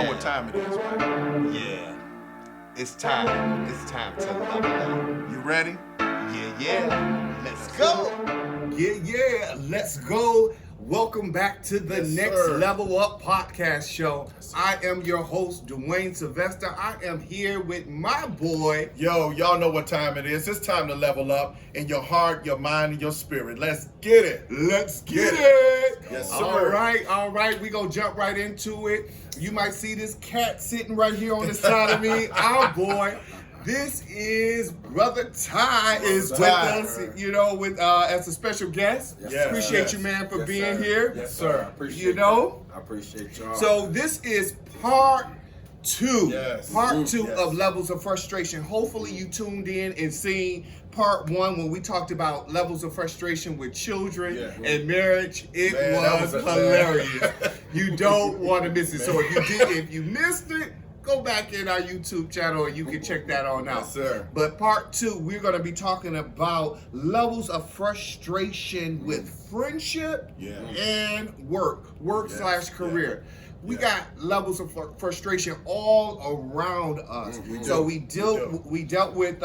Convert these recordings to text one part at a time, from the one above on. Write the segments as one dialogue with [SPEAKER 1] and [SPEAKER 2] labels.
[SPEAKER 1] know what time it is, right?
[SPEAKER 2] Yeah. It's time. It's time to level up.
[SPEAKER 1] You ready?
[SPEAKER 2] Yeah. Let's go.
[SPEAKER 3] Yeah, let's go. Welcome back to the Next
[SPEAKER 1] sir.
[SPEAKER 3] Level Up podcast show. I am your host, Dwayne Sylvester. I am here with my boy.
[SPEAKER 1] Yo, y'all know what time it is. It's time to level up in your heart, your mind, and your spirit. Let's get it.
[SPEAKER 3] Let's get it.
[SPEAKER 1] Yes,
[SPEAKER 3] All
[SPEAKER 1] sir.
[SPEAKER 3] right. We gonna jump right into it. You might see this cat sitting right here on the side of me. Our boy. This is Brother Ty is with
[SPEAKER 1] Ty.
[SPEAKER 3] us, with as a special guest.
[SPEAKER 1] Yes,
[SPEAKER 3] Appreciate
[SPEAKER 1] yes.
[SPEAKER 3] you, man, for
[SPEAKER 4] Yes,
[SPEAKER 3] being
[SPEAKER 4] sir.
[SPEAKER 3] here.
[SPEAKER 4] Yes,
[SPEAKER 1] sir.
[SPEAKER 4] I appreciate
[SPEAKER 3] You know?
[SPEAKER 4] that. I appreciate y'all.
[SPEAKER 3] So this is part two.
[SPEAKER 1] Yes.
[SPEAKER 3] Part two
[SPEAKER 1] Yes.
[SPEAKER 3] of Levels of Frustration. Hopefully you tuned in and seen part one when we talked about levels of frustration with children
[SPEAKER 1] Yeah.
[SPEAKER 3] and marriage. It
[SPEAKER 1] Man, that
[SPEAKER 3] was
[SPEAKER 1] was a-
[SPEAKER 3] hilarious. You don't want to miss it. So if you missed it, go back in our YouTube channel and you can check that on out.
[SPEAKER 1] Yes, sir.
[SPEAKER 3] But part two, we're going to be talking about levels of frustration with friendship
[SPEAKER 1] Yeah.
[SPEAKER 3] and work
[SPEAKER 1] Yes,
[SPEAKER 3] slash career. We
[SPEAKER 1] yeah.
[SPEAKER 3] got levels of frustration all around us. So we dealt with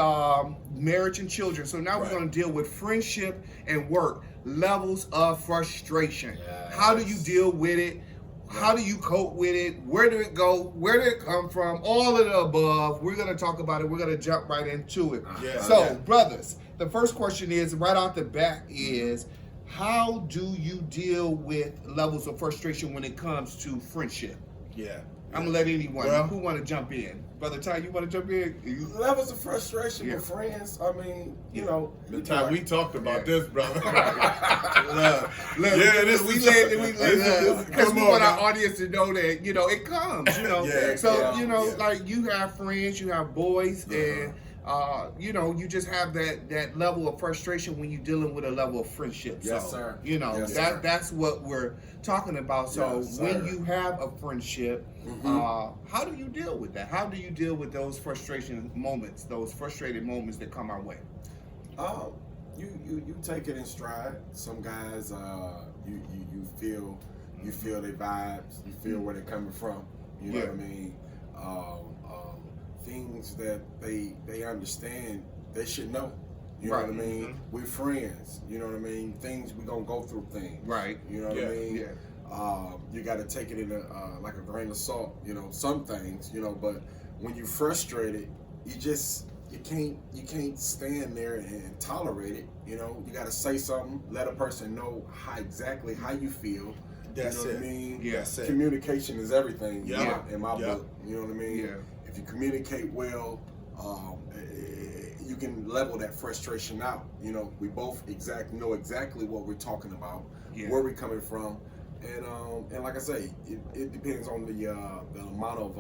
[SPEAKER 3] marriage and children. So now
[SPEAKER 1] Right.
[SPEAKER 3] we're going to deal with friendship and work. Levels of frustration.
[SPEAKER 4] Yes.
[SPEAKER 3] How do you deal with it? How do you cope with it? Where did it go? Where did it come from? All of the above. We're going to talk about it. We're going to jump right into it.
[SPEAKER 1] Yeah.
[SPEAKER 3] So,
[SPEAKER 1] Yeah.
[SPEAKER 3] brothers, the first question is right off the bat is, how do you deal with levels of frustration when it comes to friendship?
[SPEAKER 1] Yeah.
[SPEAKER 3] I'm going to let anyone
[SPEAKER 1] Well-
[SPEAKER 3] who want to jump in. Brother Ty, you want to jump in?
[SPEAKER 4] levels of frustration
[SPEAKER 3] Yeah.
[SPEAKER 4] with friends. I mean, you know,
[SPEAKER 1] The time we talked about this, brother.
[SPEAKER 3] Look,
[SPEAKER 1] Yeah, this
[SPEAKER 3] we
[SPEAKER 1] is-
[SPEAKER 3] let
[SPEAKER 1] this-
[SPEAKER 3] because we
[SPEAKER 1] come on
[SPEAKER 3] want our
[SPEAKER 1] now.
[SPEAKER 3] audience to know that it comes.
[SPEAKER 1] Yeah,
[SPEAKER 3] So
[SPEAKER 4] yeah.
[SPEAKER 3] like you have friends, you have boys, and you just have that level of frustration when you're dealing with a level of friendship.
[SPEAKER 4] Yes,
[SPEAKER 3] so,
[SPEAKER 4] sir.
[SPEAKER 3] that
[SPEAKER 4] Yes, sir.
[SPEAKER 3] that's what we're talking about. So
[SPEAKER 4] Yes,
[SPEAKER 3] when
[SPEAKER 4] sir.
[SPEAKER 3] you have a friendship, how do you deal with that? How do you deal with those frustration moments, those frustrated moments that come our way?
[SPEAKER 4] You take it in stride. Some guys, you feel their vibes. You feel where they're coming from. You know
[SPEAKER 3] Yeah.
[SPEAKER 4] what I mean? Things that they understand, they should know. You know
[SPEAKER 3] Right.
[SPEAKER 4] what I mean? We're friends. You know what I mean? Things we gonna go through things.
[SPEAKER 3] Right.
[SPEAKER 4] You know what
[SPEAKER 1] Yeah.
[SPEAKER 4] I mean?
[SPEAKER 3] Yeah.
[SPEAKER 4] You got to take it in like a grain of salt. Some things. But when you're frustrated, you can't stand there and tolerate it. You got to say something, let a person know exactly how you feel.
[SPEAKER 1] That's
[SPEAKER 4] you know
[SPEAKER 1] it.
[SPEAKER 4] what I mean?
[SPEAKER 3] Yeah.
[SPEAKER 1] That's it.
[SPEAKER 4] Communication is everything.
[SPEAKER 1] Yeah.
[SPEAKER 4] In my
[SPEAKER 1] Yeah.
[SPEAKER 4] book. You know what I mean?
[SPEAKER 3] Yeah.
[SPEAKER 4] If you communicate well, you can level that frustration out. We both know exactly what we're talking about,
[SPEAKER 3] Yeah.
[SPEAKER 4] where we're coming from, and like I say, it depends on the amount of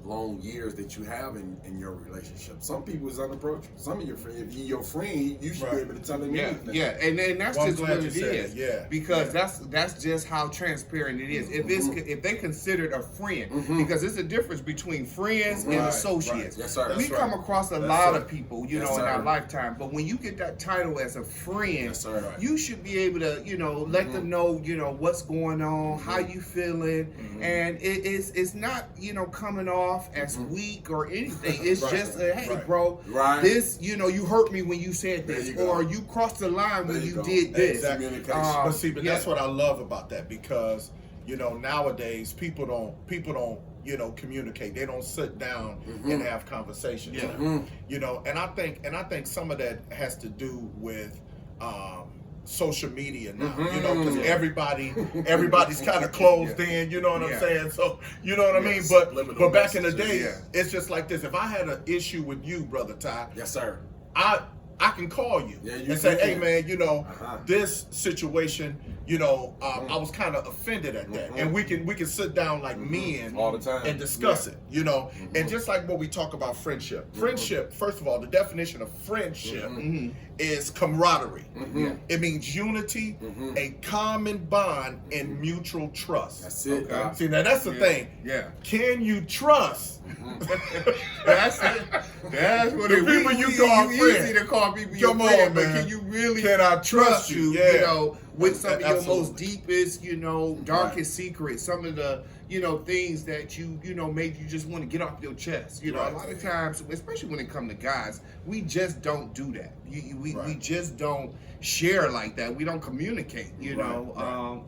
[SPEAKER 4] long years that you have in your relationship. Some people is unapproachable. Some of your friends, if you're your friend, you should
[SPEAKER 1] Right.
[SPEAKER 4] be able to tell them anything.
[SPEAKER 3] Yeah, and that's
[SPEAKER 1] Well, I'm
[SPEAKER 3] just
[SPEAKER 1] glad
[SPEAKER 3] what
[SPEAKER 1] you
[SPEAKER 3] it
[SPEAKER 1] said
[SPEAKER 3] is.
[SPEAKER 1] it, yeah.
[SPEAKER 3] Because
[SPEAKER 1] Yeah.
[SPEAKER 3] that's just how transparent it is. If they considered a friend, because there's a difference between friends and
[SPEAKER 1] Right,
[SPEAKER 3] associates.
[SPEAKER 4] right. Yes, sir.
[SPEAKER 3] We
[SPEAKER 1] That's
[SPEAKER 3] come
[SPEAKER 1] right.
[SPEAKER 3] across a
[SPEAKER 1] That's
[SPEAKER 3] lot
[SPEAKER 1] right.
[SPEAKER 3] of people,
[SPEAKER 4] Yes,
[SPEAKER 3] in
[SPEAKER 4] sir.
[SPEAKER 3] our lifetime. But when you get that title as a friend,
[SPEAKER 4] Yes, sir. Right.
[SPEAKER 3] you should be able to, let them know, what's going on, how you feeling, and it's not, coming off as weak or anything. It's
[SPEAKER 1] Right.
[SPEAKER 3] just, hey,
[SPEAKER 1] Right.
[SPEAKER 3] bro,
[SPEAKER 4] Right.
[SPEAKER 3] this, you hurt me when you said
[SPEAKER 4] There
[SPEAKER 3] this,
[SPEAKER 4] you go.
[SPEAKER 3] or you crossed the line when
[SPEAKER 4] There you
[SPEAKER 3] you
[SPEAKER 4] go.
[SPEAKER 3] did this.
[SPEAKER 1] Exactly.
[SPEAKER 4] Communication.
[SPEAKER 1] But see,
[SPEAKER 3] yeah.
[SPEAKER 1] that's what I love about that, because nowadays people don't communicate. They don't sit down and have conversations.
[SPEAKER 3] Yeah.
[SPEAKER 1] And I think some of that has to do with social media now. Because everybody's kind of closed in. You know what
[SPEAKER 3] Yeah.
[SPEAKER 1] I'm saying? So you know what I mean.
[SPEAKER 4] Yes.
[SPEAKER 1] But
[SPEAKER 4] Subliminal
[SPEAKER 1] back in the
[SPEAKER 4] messages,
[SPEAKER 1] day,
[SPEAKER 3] yeah.
[SPEAKER 1] it's just like this. If I had an issue with you, brother Ty,
[SPEAKER 4] Yes, sir.
[SPEAKER 1] I can call you
[SPEAKER 4] Yeah, you
[SPEAKER 1] and say,
[SPEAKER 4] can.
[SPEAKER 1] hey man,
[SPEAKER 4] Uh-huh.
[SPEAKER 1] this situation, I was kind of offended at that, and we can sit down like men
[SPEAKER 4] All the time.
[SPEAKER 1] and discuss it, and just like what we talk about friendship. Friendship, first of all, the definition of friendship is camaraderie. It means unity, a common bond, and mutual trust.
[SPEAKER 4] That's it.
[SPEAKER 3] Okay.
[SPEAKER 1] See, now that's the thing.
[SPEAKER 3] Yeah.
[SPEAKER 1] Can you trust
[SPEAKER 3] That's it. That's what
[SPEAKER 1] The
[SPEAKER 3] it
[SPEAKER 1] people you call
[SPEAKER 3] easy
[SPEAKER 1] friends?
[SPEAKER 3] to call people your
[SPEAKER 1] Come on,
[SPEAKER 3] friend, but
[SPEAKER 1] man.
[SPEAKER 3] can you really
[SPEAKER 1] Can I trust you? Yeah.
[SPEAKER 3] with some of your
[SPEAKER 1] Absolutely.
[SPEAKER 3] most deepest, darkest secrets, some of the, things that made you just want to get off your chest. A lot of times, especially when it comes to guys, we just don't do that. We just don't share like that. We don't communicate,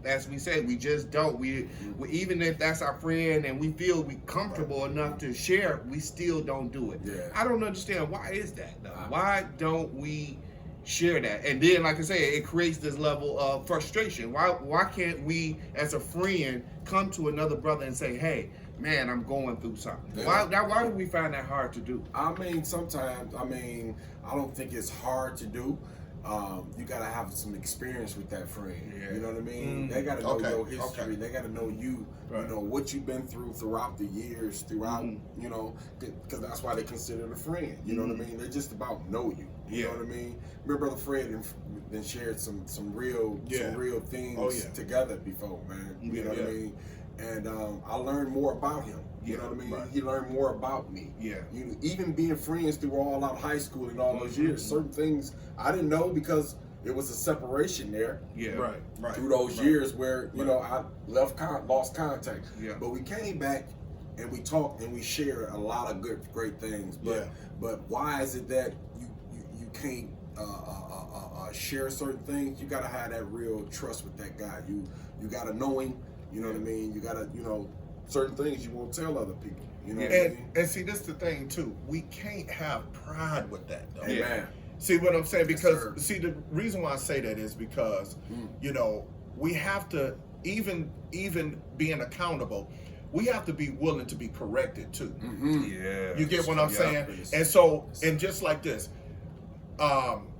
[SPEAKER 3] as we said, we just don't. We even if that's our friend and we feel we comfortable enough to share, we still don't do it.
[SPEAKER 4] Yeah.
[SPEAKER 3] I don't understand, why is that though? Why don't we share that? And then, like I say, it creates this level of frustration. Why can't we, as a friend, come to another brother and say, hey, man, I'm going through something?
[SPEAKER 4] Yeah.
[SPEAKER 3] Why do we find that hard to do?
[SPEAKER 4] Sometimes, I don't think it's hard to do. You gotta have some experience with that friend.
[SPEAKER 3] Yeah.
[SPEAKER 4] You know what I mean? They gotta know your history.
[SPEAKER 1] Okay.
[SPEAKER 4] They gotta know you.
[SPEAKER 1] Right.
[SPEAKER 4] You know what you've been throughout the years, because that's why they consider it a friend. You know what I mean? They're just about know you. You know what I mean? Me and Brother Fred and shared some real things together before, man. You know what I mean? And I learned more about him. You know what I mean?
[SPEAKER 1] Right.
[SPEAKER 4] He learned more about me.
[SPEAKER 3] Yeah.
[SPEAKER 4] Even being friends through all out high school and all those years, certain things I didn't know because there was a separation there.
[SPEAKER 3] Yeah.
[SPEAKER 1] Right.
[SPEAKER 4] Through those years where I lost contact.
[SPEAKER 3] Yeah.
[SPEAKER 4] But we came back and we talked and we shared a lot of great things. But why is it that you can't share certain things? You gotta have that real trust with that guy. You gotta know him. You know what I mean? You gotta certain things you won't tell other people. You know what I mean?
[SPEAKER 1] And see, this is the thing too. We can't have pride with that though.
[SPEAKER 4] Amen.
[SPEAKER 1] See what I'm saying?
[SPEAKER 4] Yes,
[SPEAKER 1] Because
[SPEAKER 4] sir.
[SPEAKER 1] see, the reason why I say that is because we have to even being accountable. We have to be willing to be corrected too.
[SPEAKER 3] Yeah.
[SPEAKER 1] You get what I'm saying?
[SPEAKER 4] Yes.
[SPEAKER 1] And so, and just like this,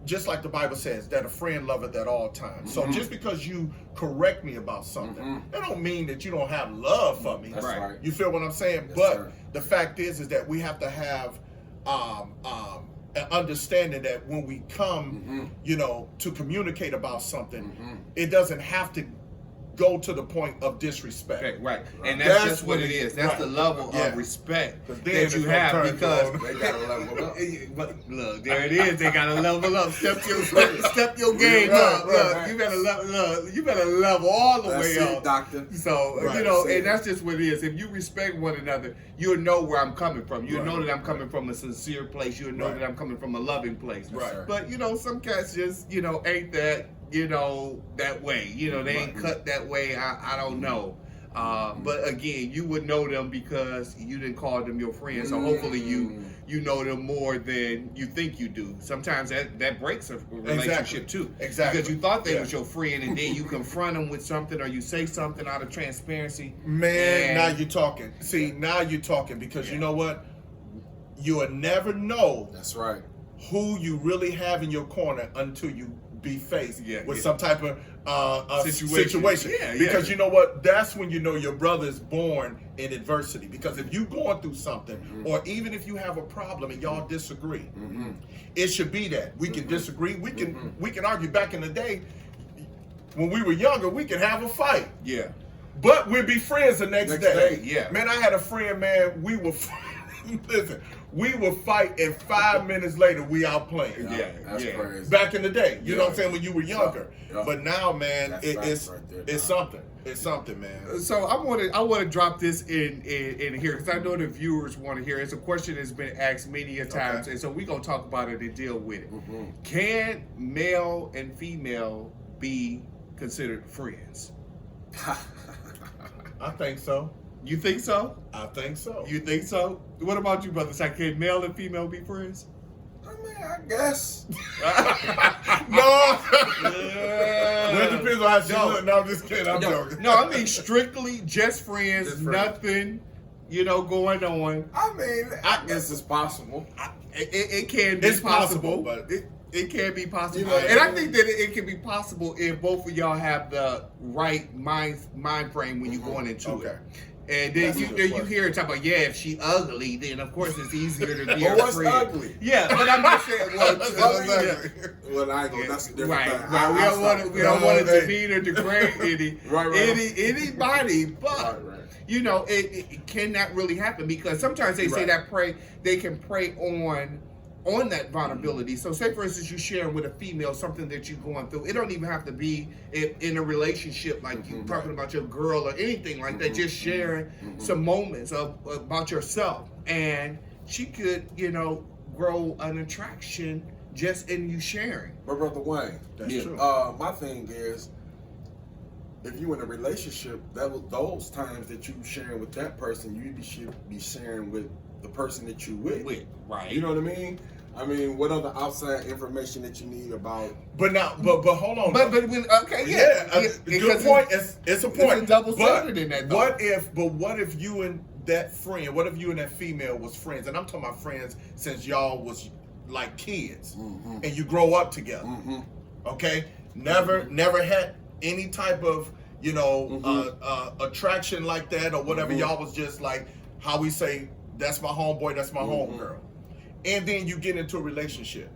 [SPEAKER 1] just like the Bible says, that a friend loveth at all times. So just because you correct me about something, that don't mean that you don't have love for me.
[SPEAKER 4] That's right.
[SPEAKER 1] You feel what I'm saying?
[SPEAKER 4] Yes,
[SPEAKER 1] But
[SPEAKER 4] sir.
[SPEAKER 1] the fact is that we have to have an understanding that when we come, to communicate about something, it doesn't have to go to the point of disrespect.
[SPEAKER 3] Okay, right. And that's just what it is. That's
[SPEAKER 1] right.
[SPEAKER 3] the level
[SPEAKER 1] Yeah.
[SPEAKER 3] of respect
[SPEAKER 1] 'Cause
[SPEAKER 3] that
[SPEAKER 1] then
[SPEAKER 3] you
[SPEAKER 1] it's gonna
[SPEAKER 3] have
[SPEAKER 1] turn
[SPEAKER 3] because
[SPEAKER 1] to-
[SPEAKER 4] They gotta level up.
[SPEAKER 3] But look, there it is. They gotta level up. Step your game
[SPEAKER 1] Right,
[SPEAKER 3] up.
[SPEAKER 1] right,
[SPEAKER 3] Look,
[SPEAKER 1] right.
[SPEAKER 3] you better level all the
[SPEAKER 4] That's
[SPEAKER 3] way
[SPEAKER 4] it,
[SPEAKER 3] up.
[SPEAKER 4] doctor.
[SPEAKER 3] So
[SPEAKER 1] Right,
[SPEAKER 3] and that's just what it is. If you respect one another, you'll know where I'm coming from. You'll
[SPEAKER 1] Right,
[SPEAKER 3] know that I'm coming from a sincere place. You'll know
[SPEAKER 1] Right.
[SPEAKER 3] that I'm coming from a loving place.
[SPEAKER 1] Right.
[SPEAKER 3] But some cats just ain't that that way. They ain't cut that way. I don't know. But again, you would know them because you didn't call them your friends. So hopefully you know them more than you think you do. Sometimes that breaks a relationship too.
[SPEAKER 1] Exactly.
[SPEAKER 3] Because you thought they
[SPEAKER 1] Yeah.
[SPEAKER 3] was your friend, and then you confront them with something, or you say something out of transparency.
[SPEAKER 1] Man,
[SPEAKER 3] And-
[SPEAKER 1] now you're talking. See, now you're talking because you know what? You'll never know
[SPEAKER 4] That's right.
[SPEAKER 1] who you really have in your corner until you be faced with some type of situation.
[SPEAKER 3] Yeah,
[SPEAKER 1] because
[SPEAKER 3] yeah.
[SPEAKER 1] you know what? That's when you know your brother's born in adversity. Because if you're going through something, or even if you have a problem and y'all disagree, it should be that we can disagree. We can argue. Back in the day, when we were younger, we could have a fight.
[SPEAKER 3] Yeah.
[SPEAKER 1] But we'd be friends the next day.
[SPEAKER 3] yeah.
[SPEAKER 1] Man, I had a friend, man, we would listen, we would fight and 5 minutes later we out playing.
[SPEAKER 3] Yeah.
[SPEAKER 4] That's crazy.
[SPEAKER 1] Back in the day. You know what I'm
[SPEAKER 4] Yeah.
[SPEAKER 1] saying? When you were younger.
[SPEAKER 4] Yeah.
[SPEAKER 1] But now, man,
[SPEAKER 4] That's
[SPEAKER 1] it's
[SPEAKER 4] right there,
[SPEAKER 1] it's
[SPEAKER 4] dog.
[SPEAKER 1] something. It's something, man.
[SPEAKER 3] So I want to drop this in here because I know the viewers want to hear it. It's a question that's been asked many a times,
[SPEAKER 1] Okay.
[SPEAKER 3] and so we're gonna talk about it and deal with it. Can male and female be considered friends?
[SPEAKER 1] I think so.
[SPEAKER 3] You think so?
[SPEAKER 1] I think so.
[SPEAKER 3] You think so? What about you, brother? So can male and female be friends?
[SPEAKER 4] I mean, I guess.
[SPEAKER 1] No. Well, it depends on how she
[SPEAKER 3] No.
[SPEAKER 1] look. No, I'm just kidding. I'm joking.
[SPEAKER 3] No, I mean strictly just friends,
[SPEAKER 1] Just friends.
[SPEAKER 3] nothing, going on.
[SPEAKER 4] I mean, I guess it's possible.
[SPEAKER 3] It can be
[SPEAKER 1] It's possible,
[SPEAKER 3] but
[SPEAKER 1] but-
[SPEAKER 3] it can be possible.
[SPEAKER 4] You know,
[SPEAKER 3] And I think that it can be possible if both of y'all have the right mind frame when you're going into
[SPEAKER 1] Okay.
[SPEAKER 3] it. And then
[SPEAKER 1] That's a
[SPEAKER 3] you
[SPEAKER 1] good
[SPEAKER 3] then you
[SPEAKER 1] question.
[SPEAKER 3] hear it talk about, if she ugly, then of course it's easier to be
[SPEAKER 4] But
[SPEAKER 3] a
[SPEAKER 4] what's
[SPEAKER 3] friend.
[SPEAKER 4] ugly?
[SPEAKER 3] Yeah, but I'm just saying, well,
[SPEAKER 1] Exactly.
[SPEAKER 4] Well, I ain't gonna. That's a different
[SPEAKER 3] right,
[SPEAKER 4] thing.
[SPEAKER 3] right. We don't want to. We don't
[SPEAKER 1] No,
[SPEAKER 3] want to
[SPEAKER 1] they-
[SPEAKER 3] demean or degrade
[SPEAKER 4] Right.
[SPEAKER 3] anybody, but
[SPEAKER 4] Right.
[SPEAKER 3] it cannot really happen because sometimes they say
[SPEAKER 1] Right.
[SPEAKER 3] that they can prey on that vulnerability. So say for instance you sharing with a female something that you're going through. It don't even have to be in a relationship like you talking about your girl or anything like that. Just sharing some moments about yourself, and she could, you know, grow an attraction just in you sharing.
[SPEAKER 4] But Brother Wayne,
[SPEAKER 1] That's true.
[SPEAKER 4] my thing is, if you in a relationship, those times that you sharing with that person, you should be sharing with the person that you with.
[SPEAKER 3] Right.
[SPEAKER 4] You know what I mean? I mean, what other outside information that you need about?
[SPEAKER 1] But now, but hold on.
[SPEAKER 3] But when, okay, yeah.
[SPEAKER 1] Good point. It's a point.
[SPEAKER 3] It's a double
[SPEAKER 1] But
[SPEAKER 3] standard in that, though.
[SPEAKER 1] what if you and that friend, what if you and that female was friends? And I'm talking about friends since y'all was like kids, and you grow up together. Okay, never had any type of, you know, attraction like that or whatever. Y'all was just like how we say, that's my homeboy, that's my homegirl. And then you get into a relationship.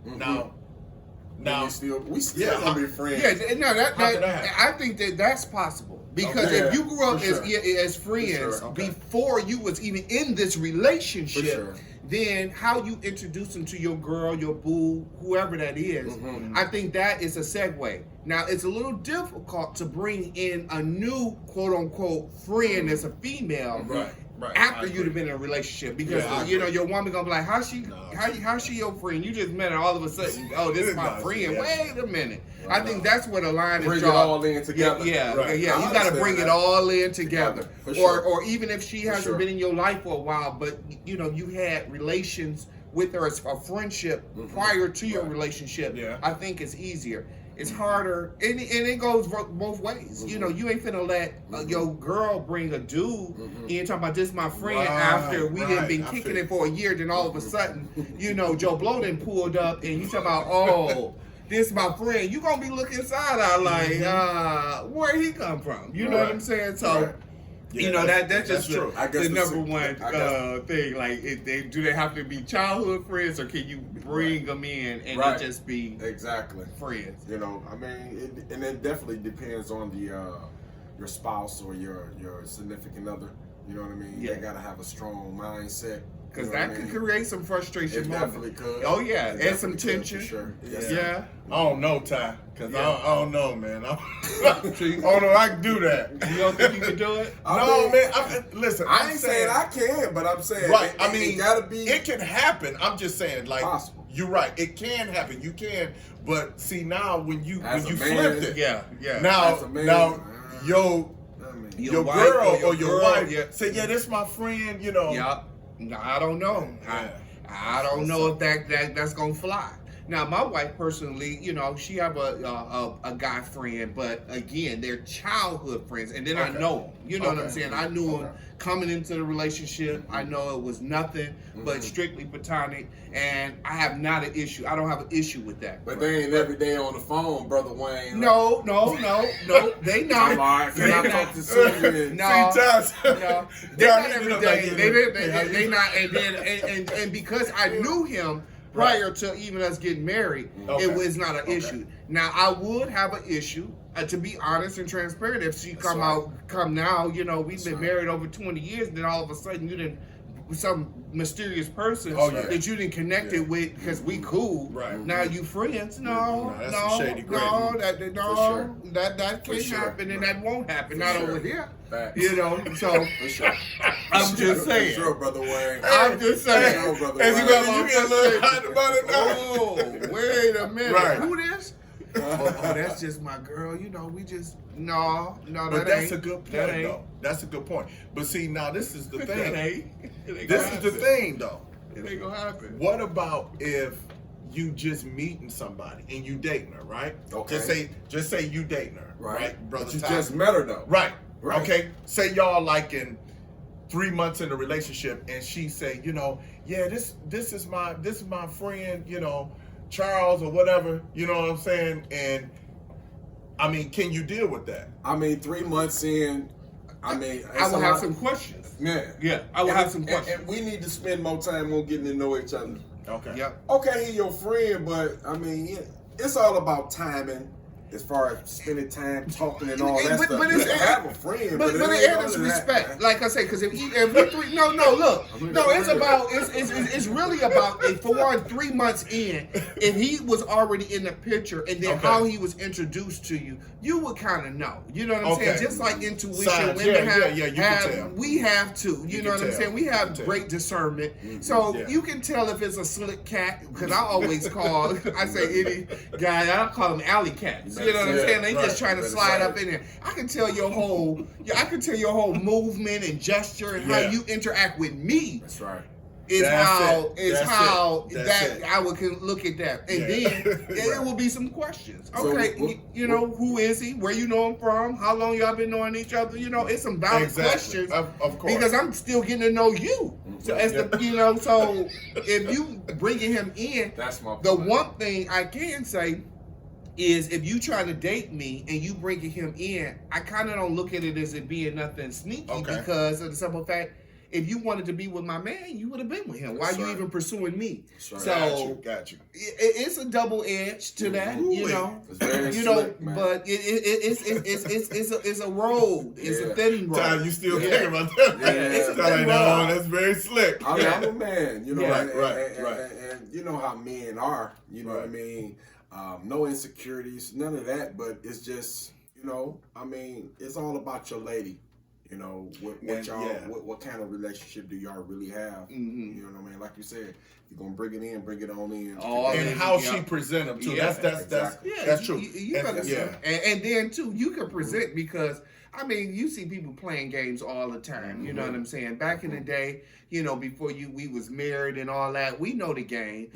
[SPEAKER 1] Now
[SPEAKER 4] we still gonna be friends.
[SPEAKER 3] Yeah, no,
[SPEAKER 1] How did that happen?
[SPEAKER 3] I think that's possible because
[SPEAKER 4] Okay.
[SPEAKER 3] if you grew up
[SPEAKER 4] For
[SPEAKER 3] as
[SPEAKER 4] sure.
[SPEAKER 3] as friends
[SPEAKER 4] For sure.
[SPEAKER 1] Okay.
[SPEAKER 3] before you was even in this relationship,
[SPEAKER 4] For sure.
[SPEAKER 3] then how you introduce them to your girl, your boo, whoever that is, I think that is a segue. Now it's a little difficult to bring in a new quote unquote friend as a female.
[SPEAKER 1] Right.
[SPEAKER 3] After
[SPEAKER 1] I
[SPEAKER 3] you'd have
[SPEAKER 1] agree.
[SPEAKER 3] been in a relationship, because
[SPEAKER 1] Yeah, I
[SPEAKER 3] you know
[SPEAKER 1] agree.
[SPEAKER 3] your woman gonna be like, how's she your friend? You just met her all of a sudden. Oh, this is my
[SPEAKER 1] No,
[SPEAKER 3] friend.
[SPEAKER 1] yeah.
[SPEAKER 3] Wait a minute. I think that's where the line
[SPEAKER 4] Bring
[SPEAKER 3] is
[SPEAKER 4] it
[SPEAKER 3] drawn.
[SPEAKER 4] all in together.
[SPEAKER 3] Yeah,
[SPEAKER 1] Right.
[SPEAKER 3] yeah.
[SPEAKER 4] I
[SPEAKER 3] You got to
[SPEAKER 4] understand
[SPEAKER 3] bring it
[SPEAKER 4] that.
[SPEAKER 3] all in together.
[SPEAKER 4] For sure.
[SPEAKER 3] Or even if she hasn't
[SPEAKER 4] sure.
[SPEAKER 3] been in your life for a while, but you know you had relations with her as a friendship prior to your relationship.
[SPEAKER 1] Yeah.
[SPEAKER 3] I think it's easier. It's harder, and it goes both ways. You know, you ain't finna let your girl bring a dude. And you're talking about this my friend
[SPEAKER 1] Right,
[SPEAKER 3] after we had
[SPEAKER 1] right.
[SPEAKER 3] been
[SPEAKER 1] I
[SPEAKER 3] kicking
[SPEAKER 1] feel
[SPEAKER 3] it for a year. Then all of a sudden, you know, Joe Blow done pulled up, and you talking about, oh, this my friend. You gonna be looking side eye like, where he come from? You know what I'm saying? So.
[SPEAKER 4] Right.
[SPEAKER 3] You know that's just
[SPEAKER 1] true.
[SPEAKER 4] I guess
[SPEAKER 3] the
[SPEAKER 4] the
[SPEAKER 3] number
[SPEAKER 4] sig-
[SPEAKER 3] one
[SPEAKER 4] I guess-
[SPEAKER 3] thing. Like, do they have to be childhood friends, or can you bring them in and
[SPEAKER 4] Right.
[SPEAKER 3] it just be
[SPEAKER 4] Exactly.
[SPEAKER 3] friends?
[SPEAKER 4] You know, I mean, and it definitely depends on the your spouse or your significant other. You know what I mean?
[SPEAKER 3] Yeah.
[SPEAKER 4] They gotta have a strong mindset.
[SPEAKER 3] Because
[SPEAKER 4] you know what
[SPEAKER 3] that
[SPEAKER 4] I
[SPEAKER 3] could
[SPEAKER 4] mean?
[SPEAKER 3] create some frustration
[SPEAKER 4] It
[SPEAKER 3] moments.
[SPEAKER 4] definitely could.
[SPEAKER 3] Oh yeah,
[SPEAKER 4] It
[SPEAKER 3] and
[SPEAKER 4] definitely
[SPEAKER 3] some
[SPEAKER 4] could,
[SPEAKER 3] tension.
[SPEAKER 4] For sure. Yes,
[SPEAKER 3] Yeah.
[SPEAKER 4] sir.
[SPEAKER 1] I don't know, Ty, because
[SPEAKER 3] Yeah.
[SPEAKER 1] I don't know, man. I don't know if I can do that.
[SPEAKER 3] You don't think you can do it?
[SPEAKER 1] No, man. Listen,
[SPEAKER 4] I
[SPEAKER 1] I'm
[SPEAKER 4] ain't saying I can, but I'm saying
[SPEAKER 1] Right.
[SPEAKER 4] It,
[SPEAKER 1] I mean,
[SPEAKER 4] it gotta be
[SPEAKER 1] it can happen. I'm just saying, like,
[SPEAKER 4] possible.
[SPEAKER 1] you're right. It can happen. You can. But see, now when you
[SPEAKER 4] As a man,
[SPEAKER 1] flipped it,
[SPEAKER 3] Yeah.
[SPEAKER 1] now,
[SPEAKER 4] As a man,
[SPEAKER 1] your
[SPEAKER 4] I mean,
[SPEAKER 1] your
[SPEAKER 3] wife
[SPEAKER 1] girl or your wife
[SPEAKER 3] yeah.
[SPEAKER 1] say, yeah, this my friend. You know.
[SPEAKER 3] Yep. No, I don't know.
[SPEAKER 1] Yeah.
[SPEAKER 3] I don't know if that's gonna fly. Now, my wife personally, you know, she have a guy friend, but again, they're childhood friends, and then I
[SPEAKER 1] Okay.
[SPEAKER 3] know him. You know what I'm
[SPEAKER 1] Okay.
[SPEAKER 3] saying? I knew him
[SPEAKER 4] Okay.
[SPEAKER 3] coming into the relationship. I know it was nothing but strictly platonic, and I have not an issue. I don't have an issue with that.
[SPEAKER 4] But they ain't every day on the phone, Brother Wayne.
[SPEAKER 3] No, they not.
[SPEAKER 4] I'm all right. Can
[SPEAKER 3] They
[SPEAKER 4] I
[SPEAKER 3] not.
[SPEAKER 4] talk to Susan?
[SPEAKER 3] No.
[SPEAKER 1] See, Taz.
[SPEAKER 3] No, they
[SPEAKER 1] Yeah,
[SPEAKER 3] not
[SPEAKER 1] I
[SPEAKER 3] every
[SPEAKER 1] look
[SPEAKER 3] day.
[SPEAKER 1] like
[SPEAKER 3] They
[SPEAKER 1] you.
[SPEAKER 3] they not, and then and because I knew him prior to even us getting married,
[SPEAKER 1] Okay.
[SPEAKER 3] it was not an issue. Now I would have an issue, to be honest and transparent. If she come now, you know, we've been
[SPEAKER 4] right.
[SPEAKER 3] married over 20 years, and then all of a sudden you didn't. Some mysterious person
[SPEAKER 1] Oh, yeah.
[SPEAKER 3] that you didn't connect it with because we cool.
[SPEAKER 1] Right.
[SPEAKER 3] Now you friends? No,
[SPEAKER 1] No, that's some shady gravy.
[SPEAKER 4] sure.
[SPEAKER 3] that
[SPEAKER 4] For
[SPEAKER 3] can't
[SPEAKER 4] sure.
[SPEAKER 3] happen, and that won't happen.
[SPEAKER 4] For
[SPEAKER 3] Not
[SPEAKER 4] sure.
[SPEAKER 3] over here.
[SPEAKER 4] Facts.
[SPEAKER 3] You know, so
[SPEAKER 4] For sure.
[SPEAKER 3] I'm just saying.
[SPEAKER 4] For sure, Brother Wayne.
[SPEAKER 3] I'm just saying.
[SPEAKER 4] For sure, Brother
[SPEAKER 1] As you
[SPEAKER 4] Wayne.
[SPEAKER 1] got, you get a little hot about it now.
[SPEAKER 3] Oh, wait a minute.
[SPEAKER 1] Right.
[SPEAKER 3] Who this? Oh, that's just my girl. You know, we just no,
[SPEAKER 1] But
[SPEAKER 3] that
[SPEAKER 1] that's
[SPEAKER 3] ain't.
[SPEAKER 1] a good
[SPEAKER 3] That
[SPEAKER 1] point,
[SPEAKER 3] ain't.
[SPEAKER 1] though. That's a good point. But see, now this is the
[SPEAKER 3] That
[SPEAKER 1] thing.
[SPEAKER 3] ain't. It ain't
[SPEAKER 1] This
[SPEAKER 3] gonna
[SPEAKER 1] is the
[SPEAKER 3] happen.
[SPEAKER 1] thing, though.
[SPEAKER 3] It ain't gonna happen.
[SPEAKER 1] What about if you just meeting somebody and you dating her, right?
[SPEAKER 4] Okay.
[SPEAKER 1] Just say you dating her, right, brother?
[SPEAKER 4] But you
[SPEAKER 1] Ty?
[SPEAKER 4] just met her though.
[SPEAKER 1] Right.
[SPEAKER 4] Right.
[SPEAKER 1] Okay. Say y'all like in 3 months in the relationship, and she say, you know, yeah, this is my friend, you know, Charles or whatever. You know what I'm saying? And I mean, can you deal with that?
[SPEAKER 4] I mean, 3 months in, I mean,
[SPEAKER 3] I
[SPEAKER 4] it's
[SPEAKER 3] will
[SPEAKER 4] a
[SPEAKER 3] have
[SPEAKER 4] lot-
[SPEAKER 3] some questions.
[SPEAKER 4] Yeah.
[SPEAKER 3] Yeah, I will
[SPEAKER 4] And-
[SPEAKER 3] have some
[SPEAKER 4] and-
[SPEAKER 3] questions.
[SPEAKER 4] And we need to spend more time on getting to know each other.
[SPEAKER 1] Okay.
[SPEAKER 3] Yep.
[SPEAKER 4] Okay, he your friend, but I mean, it's all about timing as far as spending time talking and all
[SPEAKER 3] But-
[SPEAKER 4] that
[SPEAKER 3] but
[SPEAKER 4] stuff.
[SPEAKER 3] it's-
[SPEAKER 4] You can have a friend,
[SPEAKER 3] But
[SPEAKER 4] it
[SPEAKER 3] it
[SPEAKER 4] ain't
[SPEAKER 3] is
[SPEAKER 4] none of that,
[SPEAKER 3] respect,
[SPEAKER 4] man.
[SPEAKER 3] like I say, because if we three, no, look, no, it's about, it's really about, for one, 3 months in, if he was already in the picture and then
[SPEAKER 1] Okay.
[SPEAKER 3] how he was introduced to you, you would kind of know. You know what I'm saying?
[SPEAKER 1] Okay.
[SPEAKER 3] Just like intuition,
[SPEAKER 1] Signs,
[SPEAKER 3] women
[SPEAKER 1] yeah,
[SPEAKER 3] have,
[SPEAKER 1] you can tell.
[SPEAKER 3] we have to. You
[SPEAKER 1] You
[SPEAKER 3] know
[SPEAKER 1] can
[SPEAKER 3] what I'm
[SPEAKER 1] tell.
[SPEAKER 3] saying? We
[SPEAKER 1] You
[SPEAKER 3] have
[SPEAKER 1] can tell.
[SPEAKER 3] great discernment, so
[SPEAKER 1] Yeah.
[SPEAKER 3] you can tell if it's a slick cat. Because I always call, I say any guy, I call them alley cats. You know what I'm
[SPEAKER 4] Yeah,
[SPEAKER 3] saying? They
[SPEAKER 1] right.
[SPEAKER 3] just trying to
[SPEAKER 4] That's
[SPEAKER 3] slide
[SPEAKER 4] right.
[SPEAKER 3] up in there. I can tell your whole, I can tell your whole movement and gesture and how
[SPEAKER 1] Yeah.
[SPEAKER 3] you interact with me
[SPEAKER 4] That's right.
[SPEAKER 3] is
[SPEAKER 1] That's
[SPEAKER 3] how
[SPEAKER 1] it.
[SPEAKER 3] is
[SPEAKER 1] That's
[SPEAKER 3] how
[SPEAKER 1] it. That's
[SPEAKER 3] that
[SPEAKER 1] it.
[SPEAKER 3] I would can look at that, and
[SPEAKER 1] Yeah.
[SPEAKER 3] then there
[SPEAKER 1] Right.
[SPEAKER 3] will be some questions.
[SPEAKER 4] So
[SPEAKER 3] Okay,
[SPEAKER 4] what-
[SPEAKER 3] you know, who is he? Where you know him from? How long y'all been knowing each other? You know, it's some valid
[SPEAKER 1] Exactly.
[SPEAKER 3] questions.
[SPEAKER 1] Of course.
[SPEAKER 3] Because I'm still getting to know you. So as the you know, so if you bringing him in,
[SPEAKER 4] That's my
[SPEAKER 3] the
[SPEAKER 4] point.
[SPEAKER 3] one thing I can say is if you try to date me and you bringing him in, I kind of don't look at it as it being nothing sneaky
[SPEAKER 1] Okay.
[SPEAKER 3] because of the simple fact, if you wanted to be with my man, you would have been with him. Why
[SPEAKER 4] That's
[SPEAKER 3] you
[SPEAKER 4] right.
[SPEAKER 3] even pursuing me?
[SPEAKER 4] That's right.
[SPEAKER 3] So
[SPEAKER 1] got you.
[SPEAKER 3] it's a double edge to that, you
[SPEAKER 1] Ooh-wee.
[SPEAKER 3] know.
[SPEAKER 4] It's very
[SPEAKER 3] You know,
[SPEAKER 4] slick, man.
[SPEAKER 3] but it's a road. It's a
[SPEAKER 4] Yeah.
[SPEAKER 3] thin road.
[SPEAKER 1] Ty, you still
[SPEAKER 3] Yeah.
[SPEAKER 1] thinking about that?
[SPEAKER 4] Yeah. It's a
[SPEAKER 1] Ty, like,
[SPEAKER 3] thing,
[SPEAKER 1] no,
[SPEAKER 3] bro.
[SPEAKER 1] that's very slick.
[SPEAKER 4] I mean,
[SPEAKER 3] Yeah.
[SPEAKER 4] I'm a man, you know,
[SPEAKER 3] Yeah.
[SPEAKER 4] and,
[SPEAKER 1] Right,
[SPEAKER 4] and,
[SPEAKER 1] right.
[SPEAKER 4] and you know how men are, you know what I
[SPEAKER 1] Right.
[SPEAKER 4] mean? No insecurities, none of that, but it's just, you know, I mean, it's all about your lady. You know, what
[SPEAKER 1] And,
[SPEAKER 4] y'all,
[SPEAKER 1] yeah.
[SPEAKER 4] what kind of relationship do y'all really have?
[SPEAKER 3] Mhm.
[SPEAKER 4] You know what I mean? Like you said, if you're gonna bring it in, bring it on in.
[SPEAKER 3] Oh,
[SPEAKER 1] And
[SPEAKER 3] yeah.
[SPEAKER 1] how
[SPEAKER 3] Yeah.
[SPEAKER 1] she present him too.
[SPEAKER 3] Yeah,
[SPEAKER 1] That's
[SPEAKER 4] exactly.
[SPEAKER 3] Yeah,
[SPEAKER 1] that's true.
[SPEAKER 3] You
[SPEAKER 1] And-
[SPEAKER 3] gotta,
[SPEAKER 1] yeah.
[SPEAKER 3] and then too, you can present because I mean, you see people playing games all the time. You know what I'm saying? Back in the day, you know, before we was married and all that, we know the game.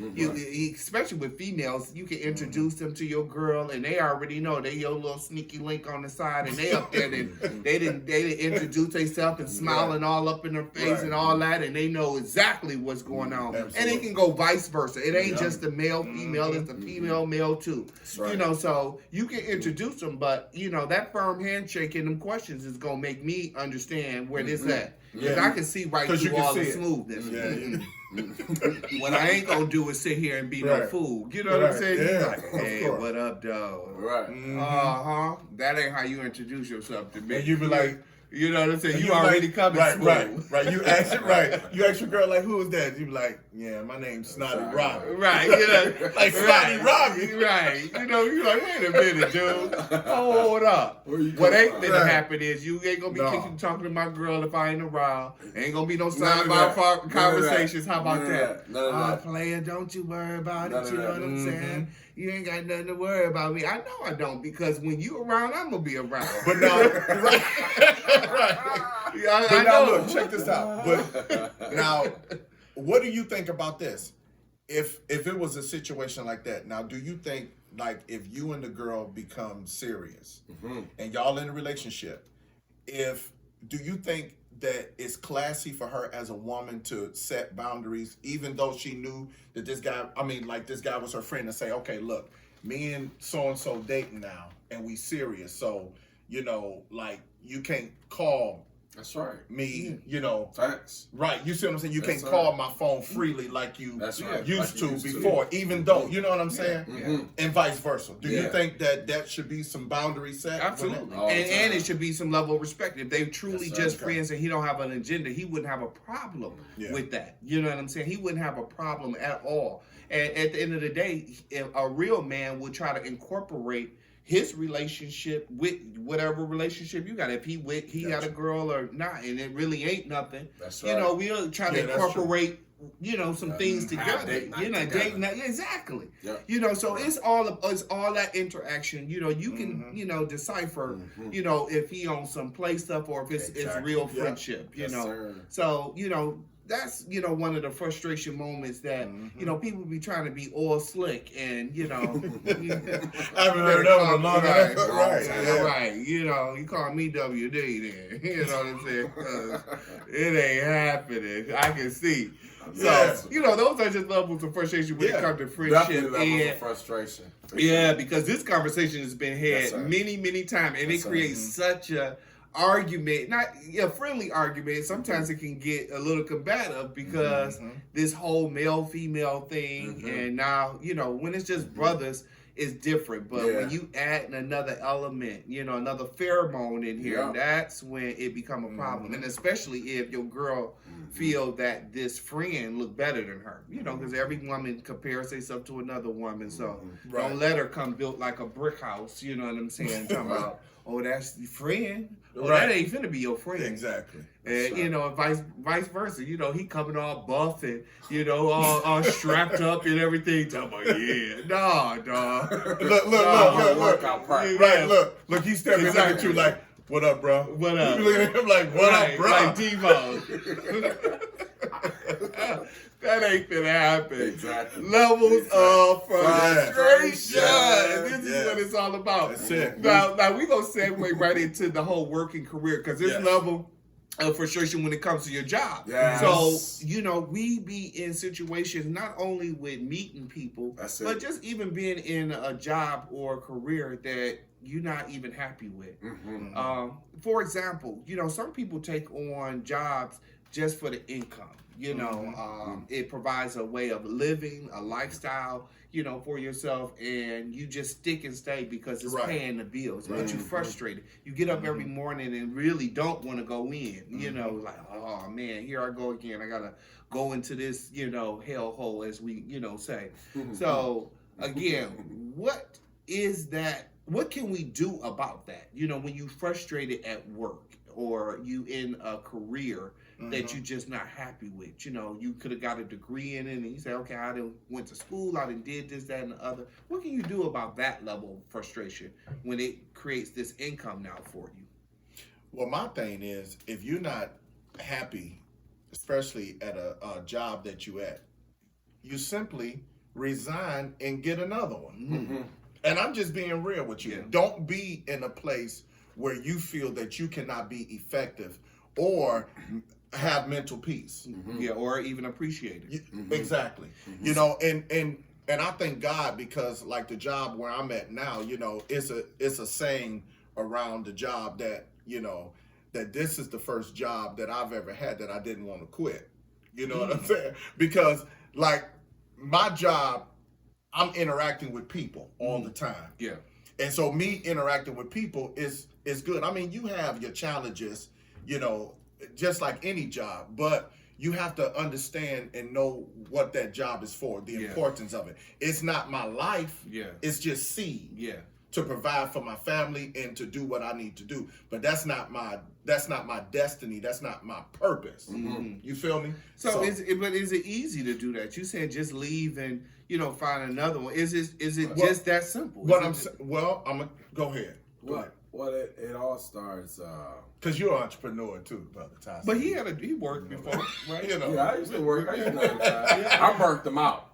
[SPEAKER 3] Especially with females, you can introduce them to your girl, and they already know they your little sneaky link on the side, and they up there and they didn't introduce themselves and smiling all up in their face
[SPEAKER 1] Right.
[SPEAKER 3] and all that, and they know exactly what's going on. And
[SPEAKER 1] Absolutely.
[SPEAKER 3] it can go vice versa. It ain't
[SPEAKER 1] Yeah.
[SPEAKER 3] just the male female; it's the female male too.
[SPEAKER 4] right.
[SPEAKER 3] You know, so you can introduce them, but you know that firm handshake and them questions is gonna make me understand where this at. Because
[SPEAKER 1] Yeah.
[SPEAKER 3] I can see right
[SPEAKER 1] 'Cause you
[SPEAKER 3] through
[SPEAKER 1] can
[SPEAKER 3] all the
[SPEAKER 1] see it.
[SPEAKER 3] smoothness.
[SPEAKER 1] Yeah,
[SPEAKER 3] What I ain't gonna do is sit here and be no
[SPEAKER 1] Right.
[SPEAKER 3] fool. You know what I'm
[SPEAKER 1] Right.
[SPEAKER 3] saying?
[SPEAKER 1] Yeah,
[SPEAKER 3] Like,
[SPEAKER 1] of
[SPEAKER 3] hey,
[SPEAKER 1] course.
[SPEAKER 3] what up, dog?
[SPEAKER 4] Right.
[SPEAKER 3] Uh-huh. That ain't how you introduce yourself to me.
[SPEAKER 1] And you be like,
[SPEAKER 3] you know what I'm saying?
[SPEAKER 1] and
[SPEAKER 3] You
[SPEAKER 1] be
[SPEAKER 3] already
[SPEAKER 1] like,
[SPEAKER 3] coming
[SPEAKER 1] right,
[SPEAKER 3] smooth.
[SPEAKER 1] right. You ask it right. You ask your girl like, who is that? You be like, yeah, my name's Snotty
[SPEAKER 4] Right.
[SPEAKER 1] Robbie.
[SPEAKER 3] Right, you know,
[SPEAKER 1] Like Snotty Robbie.
[SPEAKER 3] Right, you know, you like, wait a minute, dude. Hold up.
[SPEAKER 4] Where you
[SPEAKER 3] What
[SPEAKER 4] come
[SPEAKER 3] ain't
[SPEAKER 4] from?
[SPEAKER 3] gonna
[SPEAKER 1] Right.
[SPEAKER 3] happen is you ain't gonna be
[SPEAKER 1] No.
[SPEAKER 3] talking to my girl if I ain't around. Ain't gonna be no
[SPEAKER 4] None of
[SPEAKER 3] sidebar
[SPEAKER 4] that. None of
[SPEAKER 3] conversations.
[SPEAKER 4] that.
[SPEAKER 3] How about
[SPEAKER 4] None of
[SPEAKER 3] that?
[SPEAKER 4] that. None of that.
[SPEAKER 3] Player, don't you worry about
[SPEAKER 4] None
[SPEAKER 3] it.
[SPEAKER 4] of
[SPEAKER 3] You know
[SPEAKER 4] that.
[SPEAKER 3] what I'm saying? You ain't got nothing to worry about me. I know I don't because when you around, I'm gonna be around.
[SPEAKER 1] But now, right, right.
[SPEAKER 3] Yeah, I
[SPEAKER 1] But now
[SPEAKER 3] know.
[SPEAKER 1] look, check this out. But now, what do you think about this? If it was a situation like that, now do you think like if you and the girl become serious and y'all in a relationship, do you think that it's classy for her as a woman to set boundaries, even though she knew that this guy, this guy was her friend, and say, okay, look, me and so dating now, and we serious, so, you know, like, you can't call
[SPEAKER 4] That's right.
[SPEAKER 1] me, you know,
[SPEAKER 4] Facts.
[SPEAKER 1] right, you see what I'm saying? You
[SPEAKER 4] That's
[SPEAKER 1] can't
[SPEAKER 4] right.
[SPEAKER 1] call my phone freely like you
[SPEAKER 4] That's right.
[SPEAKER 1] used
[SPEAKER 4] Like you
[SPEAKER 1] to
[SPEAKER 4] used to.
[SPEAKER 1] before, even though, you know what I'm saying?
[SPEAKER 4] Mhm.
[SPEAKER 1] And vice versa. Do you
[SPEAKER 4] Yeah.
[SPEAKER 1] think that should be some boundaries set?
[SPEAKER 3] Absolutely,
[SPEAKER 4] All the
[SPEAKER 3] and
[SPEAKER 4] time.
[SPEAKER 3] it should be some level of respect. If they truly
[SPEAKER 4] Yes, sir.
[SPEAKER 3] just
[SPEAKER 1] Okay.
[SPEAKER 3] friends and he don't have an agenda, he wouldn't have a problem
[SPEAKER 1] Yeah.
[SPEAKER 3] with that. You know what I'm saying? He wouldn't have a problem at all. And at the end of the day, if a real man would try to incorporate his relationship with whatever relationship you got. If he got a girl or not, and it really ain't nothing.
[SPEAKER 4] That's
[SPEAKER 3] You
[SPEAKER 4] right.
[SPEAKER 3] know, we'll try
[SPEAKER 1] Yeah,
[SPEAKER 3] to
[SPEAKER 1] that's true.
[SPEAKER 3] incorporate. You know, some things
[SPEAKER 4] Have
[SPEAKER 3] together.
[SPEAKER 4] date night
[SPEAKER 3] You know,
[SPEAKER 4] together.
[SPEAKER 3] date night. Exactly.
[SPEAKER 4] Yep.
[SPEAKER 3] You know, so it's all that interaction. You know, you can you know decipher. You know, if he on some play stuff or if it's
[SPEAKER 4] Exactly.
[SPEAKER 3] real
[SPEAKER 1] Yeah.
[SPEAKER 3] friendship. You
[SPEAKER 4] Yes,
[SPEAKER 3] know,
[SPEAKER 4] sir.
[SPEAKER 3] so you know that's one of the frustration moments that you know people be trying to be all slick and you know.
[SPEAKER 1] I haven't heard that one in a long time.
[SPEAKER 3] Right,
[SPEAKER 1] Right, yeah.
[SPEAKER 3] right. You know, you call me WD then. You know what I'm saying? 'Cause it ain't happening. I can see. So,
[SPEAKER 1] Yeah.
[SPEAKER 3] you know, those are just levels of frustration when
[SPEAKER 1] Yeah,
[SPEAKER 3] it comes to
[SPEAKER 4] Definitely
[SPEAKER 3] friendship.
[SPEAKER 4] levels
[SPEAKER 3] And,
[SPEAKER 4] of frustration. For
[SPEAKER 3] yeah,
[SPEAKER 4] sure.
[SPEAKER 3] because this conversation has been
[SPEAKER 4] Yes,
[SPEAKER 3] had
[SPEAKER 4] sir.
[SPEAKER 3] many, many times, and
[SPEAKER 4] Yes,
[SPEAKER 3] it
[SPEAKER 4] sir.
[SPEAKER 3] creates such a argument, not a friendly argument. Sometimes it can get a little combative because this whole male female thing, and now you know when it's just brothers, it's different. But when you add another element, you know, another pheromone in here, that's when it become a problem. And especially if your girl feel that this friend look better than her, you know, because every woman compares herself to another woman. So don't let her come built like a brick house. You know what I'm saying? Talking about, oh, that's your friend. Oh, that ain't finna be your friend.
[SPEAKER 1] Exactly.
[SPEAKER 3] And you know, vice versa. You know, he coming all buff and you know all strapped up and everything. Talking about nah, dog.
[SPEAKER 1] Look.
[SPEAKER 4] Workout practice.
[SPEAKER 1] Right, look. He's stepping back at you like, what up, bro?
[SPEAKER 3] What up?
[SPEAKER 1] You looking at him like, what up, bro?
[SPEAKER 3] Like Devo. That ain't gonna happen.
[SPEAKER 4] Exactly.
[SPEAKER 3] Levels of frustration.
[SPEAKER 1] Frustration.
[SPEAKER 3] This is what it's all about.
[SPEAKER 1] That's it.
[SPEAKER 3] Now we gonna segue right into the whole working career because this level of frustration when it comes to your job.
[SPEAKER 4] Yes.
[SPEAKER 3] So, you know, we be in situations not only with meeting people, but just even being in a job or a career that you're not even happy with. For example, you know, some people take on jobs just for the income. You know, it provides a way of living, a lifestyle, you know, for yourself, and you just stick and stay because it's paying the bills. But you're frustrated. You get up every morning and really don't want to go in. You know, like, oh man, here I go again. I gotta go into this, you know, hellhole, as we, you know, say. So again, what is that? What can we do about that? You know, when you frustrated at work or you in a career that you just not happy with. You know, you could have got a degree in it and you say, okay, I done went to school, I done did this, that, and the other. What can you do about that level of frustration when it creates this income now for you?
[SPEAKER 1] Well, my thing is, if you're not happy, especially at a job that you at, you simply resign and get another one. And I'm just being real with you. Don't be in a place where you feel that you cannot be effective or have mental peace.
[SPEAKER 3] Or even appreciate it.
[SPEAKER 1] Exactly. You know, and I thank God because like the job where I'm at now, you know, it's a saying around the job that, you know, that this is the first job that I've ever had that I didn't want to quit. You know what I'm saying? Because like my job, I'm interacting with people all the time. And so me interacting with people is good. I mean, you have your challenges, you know, just like any job, but you have to understand and know what that job is for, the importance of it. It's not my life. It's just seed. To provide for my family and to do what I need to do. But that's not my destiny. That's not my purpose. You feel me?
[SPEAKER 3] So is it easy to do that? You said just leave and, you know, find another one. Is it just that simple?
[SPEAKER 1] I'm gonna go ahead.
[SPEAKER 4] Well, it all starts.
[SPEAKER 1] Because you're an entrepreneur too, Brother Tyson.
[SPEAKER 3] But he worked before, right?
[SPEAKER 1] You know.
[SPEAKER 4] Yeah, I used to work. I used to I burnt them out.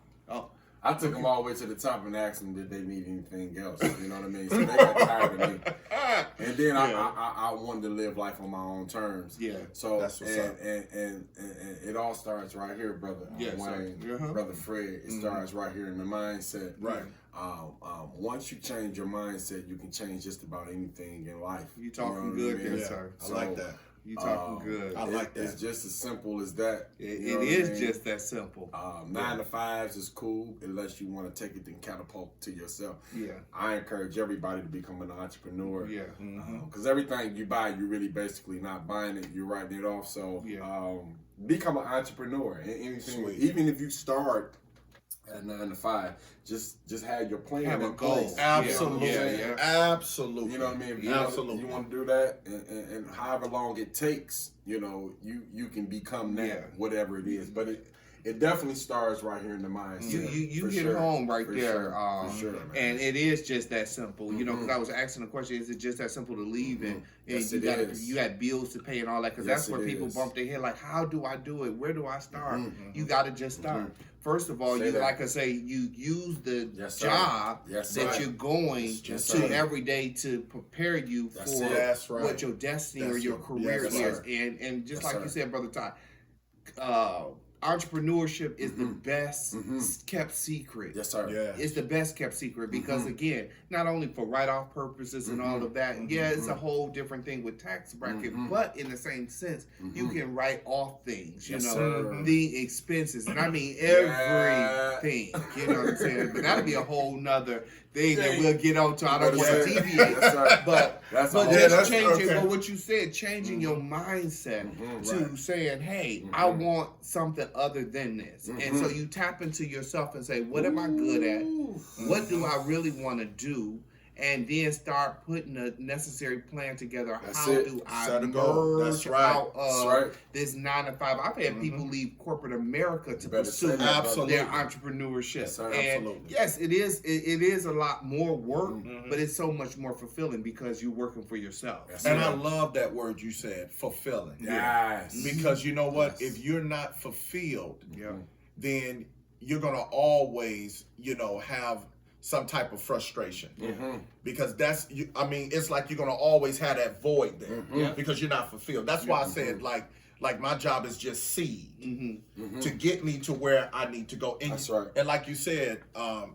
[SPEAKER 4] I took them all the way to the top and asked them did they need anything else. You know what I mean? So they got tired of me. And then I wanted to live life on my own terms. So
[SPEAKER 1] that's what's up.
[SPEAKER 4] And it all starts right here, brother Wayne, brother Fred. It starts right here in the mindset.
[SPEAKER 1] Right.
[SPEAKER 4] Once you change your mindset, you can change just about anything in life.
[SPEAKER 3] You talking good there, sir.
[SPEAKER 1] I like that.
[SPEAKER 3] You talking good.
[SPEAKER 1] I like that.
[SPEAKER 4] It's just as simple as that.
[SPEAKER 3] It is just that simple.
[SPEAKER 4] 9 to 5s is cool unless you want to take it and catapult to yourself. I encourage everybody to become an entrepreneur. Because everything you buy, you're really basically not buying it. You're writing it off. So become an entrepreneur. Anything, even if you start at 9 to 5, just have your plan.
[SPEAKER 3] Have a goal.
[SPEAKER 1] Absolutely. Absolutely.
[SPEAKER 4] You know what I mean? If you want to do that, and however long it takes, you know, you can become that, whatever it is. But it definitely starts right here in the mindset.
[SPEAKER 3] You hit home right there.
[SPEAKER 4] For sure, man.
[SPEAKER 3] And it is just that simple. You know, because I was asking the question, is it just that simple to leave and you got bills to pay and all that? Because that's where people bump their head like, how do I do it? Where do I start? You got to just start. First of all, like I say, you use the job that you're going to every day to prepare you for what your destiny or your career is. And just like you said, Brother Ty, entrepreneurship is the best kept secret.
[SPEAKER 4] Yes, sir.
[SPEAKER 1] Yeah.
[SPEAKER 3] It's the best kept secret because again, not only for write-off purposes and all of that, and it's a whole different thing with tax bracket, but in the same sense, you can write off things, you know, the expenses, and I mean everything, you know what I'm saying? But that'll be a whole nother thing that we'll get on to. I don't
[SPEAKER 4] Better
[SPEAKER 3] want to
[SPEAKER 4] say it.
[SPEAKER 3] deviate,
[SPEAKER 4] That's right.
[SPEAKER 3] but
[SPEAKER 4] That's
[SPEAKER 3] but
[SPEAKER 4] all.
[SPEAKER 1] Yeah,
[SPEAKER 3] just
[SPEAKER 1] that's
[SPEAKER 3] changing.
[SPEAKER 1] okay.
[SPEAKER 3] But what you said, changing your mindset to
[SPEAKER 1] Right.
[SPEAKER 3] saying, "Hey, I want something other than this," and so you tap into yourself and say, "What am I good at? What do I really want to do?" And then start putting a necessary plan together.
[SPEAKER 4] That's
[SPEAKER 3] How
[SPEAKER 4] it.
[SPEAKER 3] do I
[SPEAKER 1] Set a goal.
[SPEAKER 3] merge
[SPEAKER 1] That's right.
[SPEAKER 3] out
[SPEAKER 4] That's
[SPEAKER 3] of
[SPEAKER 4] right.
[SPEAKER 3] this 9 to 5? I've had people leave corporate America to
[SPEAKER 4] better
[SPEAKER 3] pursue
[SPEAKER 4] say that,
[SPEAKER 1] Absolutely.
[SPEAKER 3] their entrepreneurship.
[SPEAKER 4] Yes, sir.
[SPEAKER 3] And
[SPEAKER 1] Absolutely.
[SPEAKER 3] yes, it is a lot more work, but it's so much more fulfilling because you're working for yourself.
[SPEAKER 4] That's
[SPEAKER 1] And
[SPEAKER 4] it.
[SPEAKER 1] I love that word you said, fulfilling.
[SPEAKER 4] Yes.
[SPEAKER 1] Because you know what?
[SPEAKER 4] Yes.
[SPEAKER 1] If you're not fulfilled,
[SPEAKER 3] Yeah.
[SPEAKER 1] then you're gonna always, have some type of frustration. Because I mean, it's like you're gonna always have that void there
[SPEAKER 3] Yeah.
[SPEAKER 1] because you're not fulfilled. That's why I said like my job is just seed to get me to where I need to go. And
[SPEAKER 4] That's right.
[SPEAKER 1] And like you said,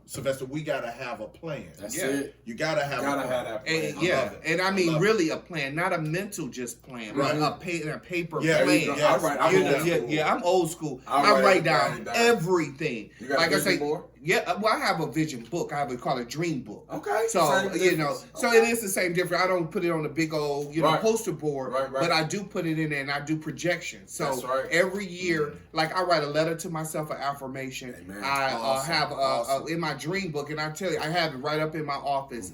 [SPEAKER 1] Sylvester, we gotta have a plan.
[SPEAKER 4] That's
[SPEAKER 3] Yeah.
[SPEAKER 4] it.
[SPEAKER 1] You gotta have
[SPEAKER 4] Gotta
[SPEAKER 1] a plan.
[SPEAKER 4] have that plan.
[SPEAKER 3] And,
[SPEAKER 1] I
[SPEAKER 3] yeah,
[SPEAKER 1] love it.
[SPEAKER 3] and I
[SPEAKER 1] I
[SPEAKER 3] mean
[SPEAKER 1] love
[SPEAKER 3] really a plan, not a mental just plan,
[SPEAKER 1] Right.
[SPEAKER 3] but a paper
[SPEAKER 1] Yeah,
[SPEAKER 3] plan.
[SPEAKER 1] you go.
[SPEAKER 4] All right, I'm
[SPEAKER 3] You know,
[SPEAKER 4] old
[SPEAKER 3] yeah,
[SPEAKER 4] school.
[SPEAKER 3] yeah, I'm old school.
[SPEAKER 4] I'll
[SPEAKER 3] I
[SPEAKER 4] write
[SPEAKER 3] write
[SPEAKER 4] everything
[SPEAKER 3] down
[SPEAKER 4] down.
[SPEAKER 3] everything.
[SPEAKER 4] You got a
[SPEAKER 3] like I
[SPEAKER 4] vision
[SPEAKER 3] say,
[SPEAKER 4] board?
[SPEAKER 3] yeah. Well, I have a vision book. I would call it dream book.
[SPEAKER 4] Okay.
[SPEAKER 3] So
[SPEAKER 4] same difference.
[SPEAKER 3] so
[SPEAKER 4] Okay.
[SPEAKER 3] it is the same difference. I don't put it on a big old
[SPEAKER 4] Right.
[SPEAKER 3] poster board,
[SPEAKER 4] Right, right.
[SPEAKER 3] but I do put it in there and I do projections. So
[SPEAKER 4] That's right.
[SPEAKER 3] every year, like I write a letter to myself, an affirmation.
[SPEAKER 4] Amen.
[SPEAKER 3] I
[SPEAKER 1] Awesome.
[SPEAKER 3] have
[SPEAKER 1] Awesome.
[SPEAKER 3] in my dream book, and I tell you, I have it right up in my office.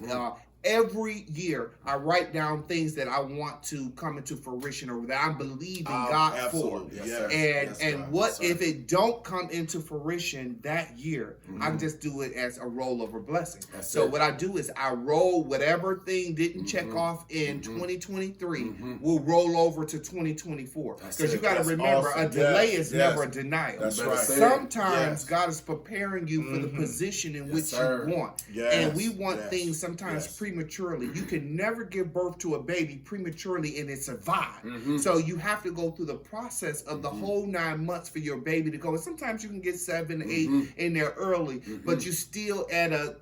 [SPEAKER 3] Every year, I write down things that I want to come into fruition or that I believe in God for.
[SPEAKER 1] Absolutely.
[SPEAKER 4] Yes,
[SPEAKER 1] Yes.
[SPEAKER 4] sir.
[SPEAKER 3] And
[SPEAKER 4] Yes,
[SPEAKER 3] and
[SPEAKER 4] sir.
[SPEAKER 3] what
[SPEAKER 4] Yes, sir.
[SPEAKER 3] if it don't come into fruition that year? I just do it as a rollover blessing.
[SPEAKER 4] That's
[SPEAKER 3] So
[SPEAKER 4] it.
[SPEAKER 3] what I do is I roll whatever thing didn't check off in 2023 will roll over to 2024.
[SPEAKER 4] That's
[SPEAKER 3] Because you
[SPEAKER 4] it.
[SPEAKER 3] got to
[SPEAKER 1] That's
[SPEAKER 3] remember,
[SPEAKER 1] awesome.
[SPEAKER 3] a delay
[SPEAKER 1] Yes,
[SPEAKER 3] is
[SPEAKER 1] yes.
[SPEAKER 3] never a denial.
[SPEAKER 1] That's
[SPEAKER 4] better
[SPEAKER 1] right.
[SPEAKER 4] say it.
[SPEAKER 3] Sometimes
[SPEAKER 1] Yes.
[SPEAKER 3] God is preparing you for the position in
[SPEAKER 4] Yes,
[SPEAKER 3] which
[SPEAKER 4] sir.
[SPEAKER 3] you want.
[SPEAKER 1] Yes,
[SPEAKER 3] And we want
[SPEAKER 1] yes,
[SPEAKER 3] things sometimes
[SPEAKER 1] yes.
[SPEAKER 3] prematurely. You can never give birth to a baby prematurely and it survive. So you have to go through the process of the whole 9 months for your baby to go. And sometimes you can get 7, 8 in there early, but you still at a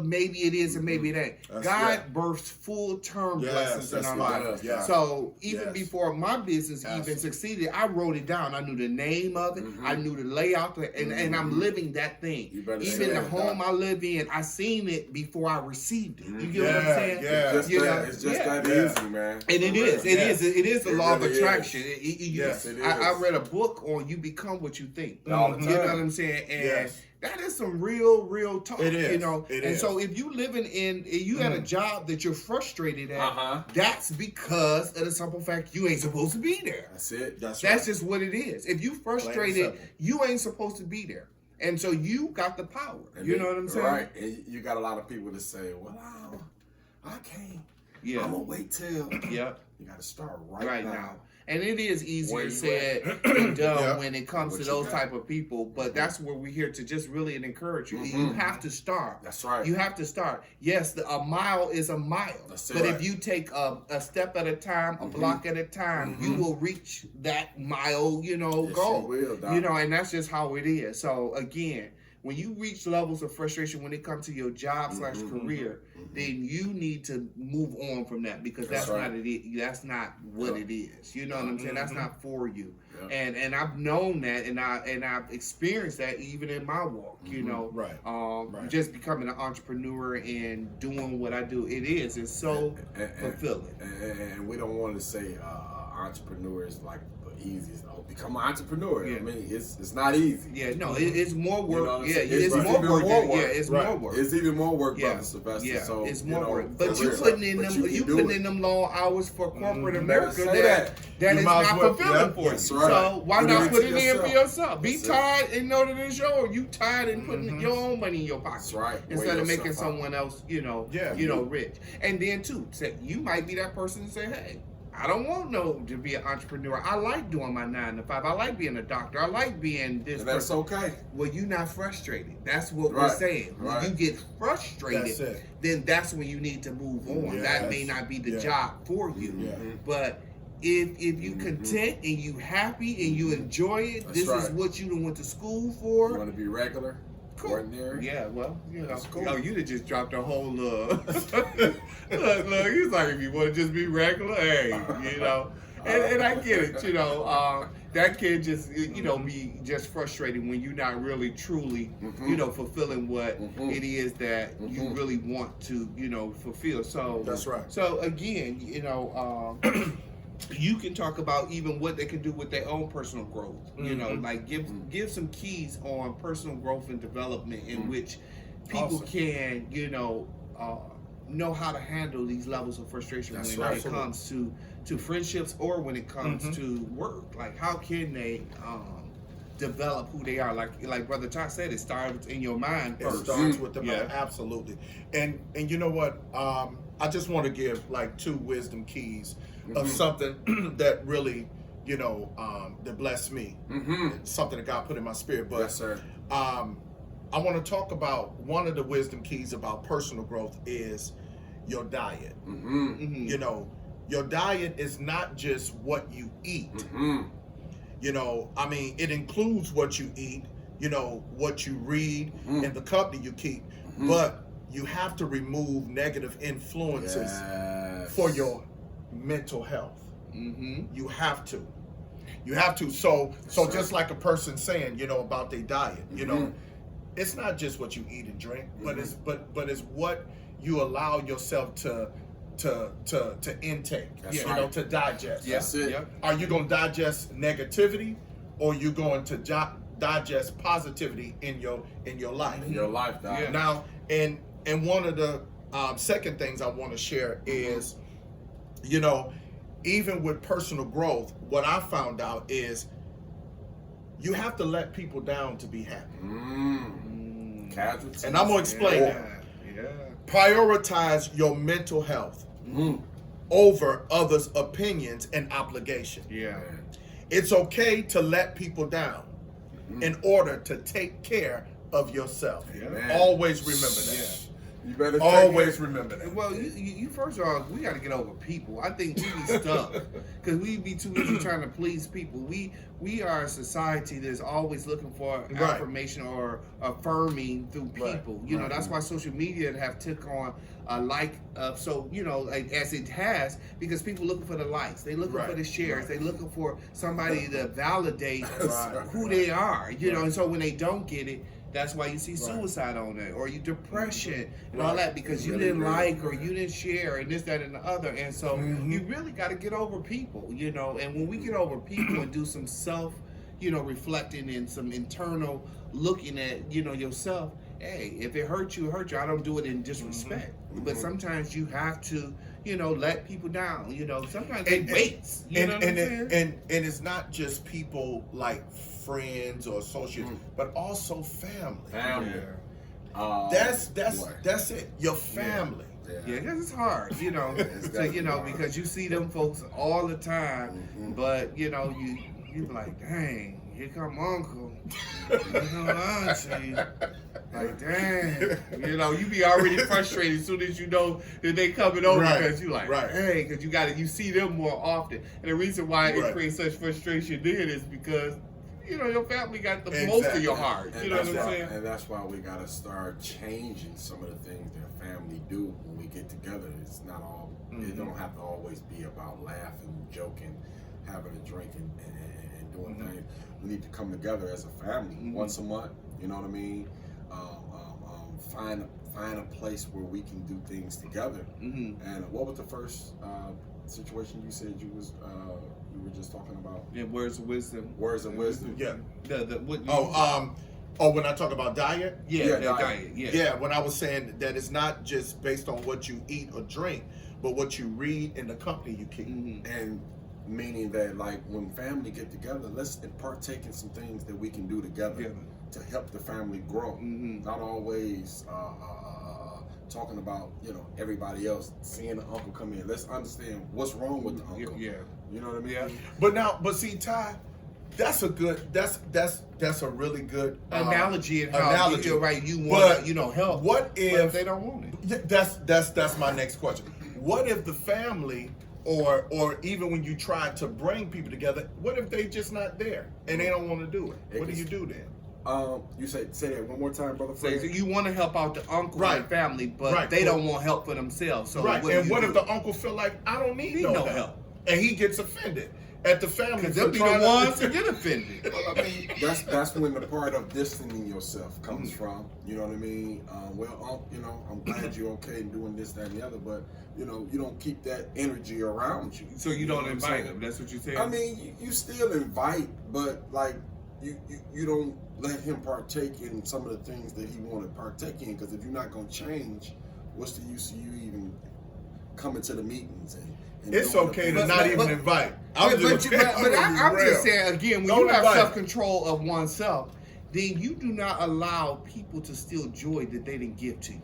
[SPEAKER 3] maybe it is and maybe it ain't.
[SPEAKER 1] That's
[SPEAKER 3] God
[SPEAKER 1] right.
[SPEAKER 3] births full term
[SPEAKER 1] Yes,
[SPEAKER 3] blessings in
[SPEAKER 1] that's
[SPEAKER 3] our
[SPEAKER 1] right.
[SPEAKER 3] life.
[SPEAKER 1] Yeah.
[SPEAKER 3] So even
[SPEAKER 1] Yes.
[SPEAKER 3] before my business even
[SPEAKER 1] Absolutely.
[SPEAKER 3] succeeded, I wrote it down. I knew the name of it. I knew the layout, and I'm living that thing.
[SPEAKER 4] You better say
[SPEAKER 3] Even the
[SPEAKER 4] that,
[SPEAKER 3] home
[SPEAKER 4] Doc.
[SPEAKER 3] I live in, I seen it before I received it. You get what I'm
[SPEAKER 1] Yeah,
[SPEAKER 3] saying?
[SPEAKER 1] yeah.
[SPEAKER 4] Just
[SPEAKER 3] You
[SPEAKER 4] that,
[SPEAKER 3] know,
[SPEAKER 4] it's just
[SPEAKER 3] yeah.
[SPEAKER 4] that
[SPEAKER 1] Yeah.
[SPEAKER 4] easy, man.
[SPEAKER 3] And it is. It
[SPEAKER 1] Yes.
[SPEAKER 3] is. It is the
[SPEAKER 4] It
[SPEAKER 3] law of
[SPEAKER 4] really
[SPEAKER 3] attraction.
[SPEAKER 4] is.
[SPEAKER 1] Yes,
[SPEAKER 4] it
[SPEAKER 3] I
[SPEAKER 4] is.
[SPEAKER 3] read a book on you become what you think.
[SPEAKER 4] All the
[SPEAKER 3] You know
[SPEAKER 4] time.
[SPEAKER 3] what I'm saying? And
[SPEAKER 1] Yes.
[SPEAKER 3] that is some real talk.
[SPEAKER 1] It is.
[SPEAKER 3] You know.
[SPEAKER 1] It
[SPEAKER 3] and
[SPEAKER 1] is.
[SPEAKER 3] so if you living in, you at a job that you're frustrated at,
[SPEAKER 4] Uh-huh.
[SPEAKER 3] that's because of the simple fact you ain't supposed to be there.
[SPEAKER 4] That's it.
[SPEAKER 1] That's
[SPEAKER 3] That's
[SPEAKER 1] right.
[SPEAKER 3] just what it is. If you frustrated,
[SPEAKER 1] simple.
[SPEAKER 3] you ain't supposed to be there. And so you got the power.
[SPEAKER 4] And
[SPEAKER 3] You
[SPEAKER 4] then-
[SPEAKER 3] know what I'm saying?
[SPEAKER 4] Right. And you got a lot of people that say, well, I can't.
[SPEAKER 3] Yeah.
[SPEAKER 4] I'm going to wait till.
[SPEAKER 3] Yeah.
[SPEAKER 4] You got to start
[SPEAKER 3] Right
[SPEAKER 4] right,
[SPEAKER 3] now. And it is easier
[SPEAKER 4] Where you
[SPEAKER 3] said than done
[SPEAKER 1] Yeah.
[SPEAKER 3] when it comes
[SPEAKER 4] What
[SPEAKER 3] to
[SPEAKER 4] you
[SPEAKER 3] those
[SPEAKER 4] got.
[SPEAKER 3] type of people. But that's where we're here to just really encourage you. You have to start.
[SPEAKER 4] That's right.
[SPEAKER 3] You have to start. Yes, a mile is a mile.
[SPEAKER 4] That's it.
[SPEAKER 3] But
[SPEAKER 4] Right.
[SPEAKER 3] if you take a step at a time, a block at a time, you will reach that mile,
[SPEAKER 4] Yes,
[SPEAKER 3] goal.
[SPEAKER 4] you will, Doc.
[SPEAKER 3] And that's just how it is. So again, when you reach levels of frustration when it comes to your job / career, then you need to move on from that because
[SPEAKER 4] That's
[SPEAKER 3] that's
[SPEAKER 4] right.
[SPEAKER 3] not it. That's not what it is. You know what I'm saying? That's not for you.
[SPEAKER 4] Yeah.
[SPEAKER 3] And I've known that, and I've experienced that even in my walk.
[SPEAKER 1] Right. Right.
[SPEAKER 3] Just becoming an entrepreneur and doing what I do. It's so fulfilling.
[SPEAKER 4] And we don't want to say entrepreneur is like the easiest. Oh, become an entrepreneur.
[SPEAKER 3] Yeah.
[SPEAKER 4] I mean, it's not easy.
[SPEAKER 3] Yeah, no, it's more work.
[SPEAKER 4] You know what I'm
[SPEAKER 3] Yeah,
[SPEAKER 4] saying?
[SPEAKER 3] it's
[SPEAKER 4] It's
[SPEAKER 3] more
[SPEAKER 4] even
[SPEAKER 3] work.
[SPEAKER 4] more work.
[SPEAKER 3] Yeah, it's
[SPEAKER 1] Right.
[SPEAKER 3] more work.
[SPEAKER 4] It's even more work,
[SPEAKER 3] Yeah,
[SPEAKER 4] Brother Sylvester.
[SPEAKER 3] yeah,
[SPEAKER 4] So
[SPEAKER 3] it's
[SPEAKER 4] you
[SPEAKER 3] more
[SPEAKER 4] know,
[SPEAKER 3] work. But
[SPEAKER 4] for
[SPEAKER 3] you
[SPEAKER 4] real.
[SPEAKER 3] putting in
[SPEAKER 4] But
[SPEAKER 3] them,
[SPEAKER 4] can
[SPEAKER 3] you
[SPEAKER 4] do
[SPEAKER 3] putting
[SPEAKER 4] it.
[SPEAKER 3] in them long hours for corporate
[SPEAKER 4] Better
[SPEAKER 3] America.
[SPEAKER 4] say
[SPEAKER 3] That
[SPEAKER 1] You
[SPEAKER 3] is
[SPEAKER 1] might as
[SPEAKER 3] not
[SPEAKER 1] well-
[SPEAKER 3] fulfilling
[SPEAKER 1] yeah,
[SPEAKER 3] for you.
[SPEAKER 4] that's right.
[SPEAKER 3] So why
[SPEAKER 4] Put it
[SPEAKER 3] not
[SPEAKER 4] into
[SPEAKER 3] put it in
[SPEAKER 4] yourself.
[SPEAKER 3] for yourself? Be
[SPEAKER 4] That's it.
[SPEAKER 3] tired and know that it's yours. You tired and putting your own money in your pocket.
[SPEAKER 4] That's right. Weigh
[SPEAKER 3] Instead of making
[SPEAKER 4] yourself out.
[SPEAKER 3] someone else,
[SPEAKER 1] Yeah.
[SPEAKER 3] rich. And then too, say you might be that person to say, hey, I don't want to be an entrepreneur. I like doing my 9 to 5. I like being a doctor. I like being this.
[SPEAKER 4] And that's
[SPEAKER 3] person.
[SPEAKER 4] okay.
[SPEAKER 3] Well, you're not frustrated. That's what we're
[SPEAKER 4] Right.
[SPEAKER 3] saying. When
[SPEAKER 4] Right.
[SPEAKER 3] you get frustrated,
[SPEAKER 1] That's it.
[SPEAKER 3] then that's when you need to move on.
[SPEAKER 1] Yes.
[SPEAKER 3] That may not be the
[SPEAKER 1] Yeah.
[SPEAKER 3] job for you,
[SPEAKER 1] Yeah.
[SPEAKER 3] but if you content and you happy and you enjoy it,
[SPEAKER 4] That's
[SPEAKER 3] this is
[SPEAKER 4] right.
[SPEAKER 3] what you went to school
[SPEAKER 4] You
[SPEAKER 3] for.
[SPEAKER 4] want to be regular, ordinary.
[SPEAKER 3] Yeah, well,
[SPEAKER 4] That's cool.
[SPEAKER 3] Oh, you just dropped a whole look. look, he's like, if you want to just be regular, hey, and I get it, that can just be just frustrating when you're not really truly fulfilling what it is that you really want to fulfill. So
[SPEAKER 1] That's right.
[SPEAKER 3] So again, you can talk about even what they can do with their own personal growth. Like give some keys on personal growth and development in which people can know how to handle these levels of frustration
[SPEAKER 4] That's
[SPEAKER 3] when
[SPEAKER 4] right.
[SPEAKER 3] it comes to friendships or when it comes to work. Like how can they develop who they are? Like Brother Todd said, it starts in your mind
[SPEAKER 1] It
[SPEAKER 3] first.
[SPEAKER 1] starts with the mind,
[SPEAKER 3] Yeah.
[SPEAKER 1] absolutely. And you know what? I just want to give like 2 wisdom keys of something that really, that blessed me. Something that God put in my spirit. But
[SPEAKER 4] Yes, sir.
[SPEAKER 1] I want to talk about one of the wisdom keys about personal growth is your diet. Your diet is not just what you eat. It includes what you eat, what you read, and the company you keep. But you have to remove negative influences for your mental health. You have to. You have to. So just like a person saying, about their diet, it's not just what you eat and drink, but it's what you allow yourself to intake,
[SPEAKER 4] That's right.
[SPEAKER 1] to digest.
[SPEAKER 4] That's it.
[SPEAKER 3] Yep.
[SPEAKER 1] Are you going to digest negativity, or you going to digest positivity in your life?
[SPEAKER 4] In your life, dog.
[SPEAKER 3] Yeah.
[SPEAKER 1] Now, and one of the second things I want to share is, even with personal growth, what I found out is you have to let people down to be happy.
[SPEAKER 4] Casualties.
[SPEAKER 1] And I'm gonna explain that.
[SPEAKER 3] Yeah.
[SPEAKER 1] Prioritize your mental health over others' opinions and obligation.
[SPEAKER 3] Yeah.
[SPEAKER 1] It's okay to let people down in order to take care of yourself.
[SPEAKER 3] Yeah.
[SPEAKER 1] Always remember that.
[SPEAKER 4] You better
[SPEAKER 1] Always remember that.
[SPEAKER 3] Well, you first of all, we got to get over people. I think we be stuck because we be too busy trying to please people. We are a society that's always looking for
[SPEAKER 1] Right.
[SPEAKER 3] affirmation or affirming through people.
[SPEAKER 1] Right.
[SPEAKER 3] That's why social media have took on a like as it has, because people looking for the likes, they looking
[SPEAKER 1] Right.
[SPEAKER 3] for the shares, they looking for somebody to validate
[SPEAKER 1] Right.
[SPEAKER 3] who they are. And so when they don't get it. That's why you see suicide on there, or you depression and all that, because you didn't like or you didn't share and this, that, and the other. And so you really got to get over people, And when we get over people and do some self, reflecting and some internal looking at, yourself. Hey, if it hurts you, it hurts you. I don't do it in disrespect, but sometimes you have to, let people down. Sometimes they wait.
[SPEAKER 1] And it's not just people like friends or associates, but also family.
[SPEAKER 4] Family.
[SPEAKER 1] That's
[SPEAKER 4] boy.
[SPEAKER 1] that's it. Your family.
[SPEAKER 3] Yeah, because it's hard,
[SPEAKER 4] It's
[SPEAKER 3] so,
[SPEAKER 4] definitely hard.
[SPEAKER 3] because you see them folks all the time, but you like, dang, here come Uncle, Auntie, like, dang, you be already frustrated as soon as you know that they coming over,
[SPEAKER 1] Right,
[SPEAKER 3] because you like,
[SPEAKER 1] right.
[SPEAKER 3] hey, because you see them more often, and the reason why
[SPEAKER 1] Right.
[SPEAKER 3] it creates such frustration then is because your family got the most of
[SPEAKER 1] Exactly.
[SPEAKER 3] your heart.
[SPEAKER 4] And
[SPEAKER 3] You know what
[SPEAKER 4] that's
[SPEAKER 3] I'm
[SPEAKER 4] why-
[SPEAKER 3] saying?
[SPEAKER 4] And that's why we gotta start changing some of the things that family do when we get together. It's not all. It don't have to always be about laughing, joking, having a drink, and doing things. We need to come together as a family once a month. You know what I mean? Find a place where we can do things together. And what was the first situation you said you were just talking about?
[SPEAKER 3] Yeah, words of wisdom.
[SPEAKER 4] Words of wisdom.
[SPEAKER 1] Yeah.
[SPEAKER 3] What
[SPEAKER 1] When I talk about diet,
[SPEAKER 3] yeah,
[SPEAKER 4] diet.
[SPEAKER 3] diet.
[SPEAKER 1] yeah, when I was saying that it's not just based on what you eat or drink, but what you read and the company you keep.
[SPEAKER 4] And meaning that, like, when family get together, let's partake in some things that we can do together to help the family grow. Not always talking about everybody else, seeing the uncle come in. Let's understand what's wrong with the uncle.
[SPEAKER 3] Yeah.
[SPEAKER 4] You know what I mean?
[SPEAKER 3] Yeah.
[SPEAKER 1] But see, Ty, that's a really good
[SPEAKER 3] Analogy and how
[SPEAKER 1] analogy.
[SPEAKER 3] you're right. You
[SPEAKER 1] But
[SPEAKER 3] want help.
[SPEAKER 1] what
[SPEAKER 3] But
[SPEAKER 1] if
[SPEAKER 3] they don't want it?
[SPEAKER 1] That's my next question. What if the family, or even when you try to bring people together, what if they just not there and they don't want to do it? What do you do then?
[SPEAKER 4] You say that one more time, brother.
[SPEAKER 3] So
[SPEAKER 4] Fred.
[SPEAKER 3] you want to help out the uncle
[SPEAKER 1] Right.
[SPEAKER 3] and family, but
[SPEAKER 1] Right.
[SPEAKER 3] they don't want help for themselves. So
[SPEAKER 1] Right.
[SPEAKER 3] what
[SPEAKER 1] And
[SPEAKER 3] do
[SPEAKER 1] what
[SPEAKER 3] you
[SPEAKER 1] if
[SPEAKER 3] do?
[SPEAKER 1] the uncle feel like I don't need
[SPEAKER 3] Need
[SPEAKER 1] no
[SPEAKER 3] no
[SPEAKER 1] help,
[SPEAKER 3] help.
[SPEAKER 1] and he gets offended? at the family.
[SPEAKER 3] Because they'll be the ones to get offended.
[SPEAKER 4] Well, I mean, that's when the part of distancing yourself comes from. You know what I mean? You know, I'm glad you're okay and doing this, that, and the other, but you know, you don't keep that energy around you.
[SPEAKER 3] So you don't
[SPEAKER 4] know what I'm
[SPEAKER 3] invite
[SPEAKER 4] saying?
[SPEAKER 3] them. That's what you're saying.
[SPEAKER 4] I mean, you still invite, but like you don't let him partake in some of the things that he want to partake in. Because if you're not gonna change, what's the use of you even coming to the meetings? And
[SPEAKER 1] It's
[SPEAKER 4] doing
[SPEAKER 1] okay
[SPEAKER 4] the
[SPEAKER 1] to
[SPEAKER 4] things?
[SPEAKER 1] not even invite. I'm just
[SPEAKER 3] saying again, when
[SPEAKER 1] Don't
[SPEAKER 3] you have
[SPEAKER 1] invite.
[SPEAKER 3] self-control of oneself, then you do not allow people to steal joy that they didn't give to you.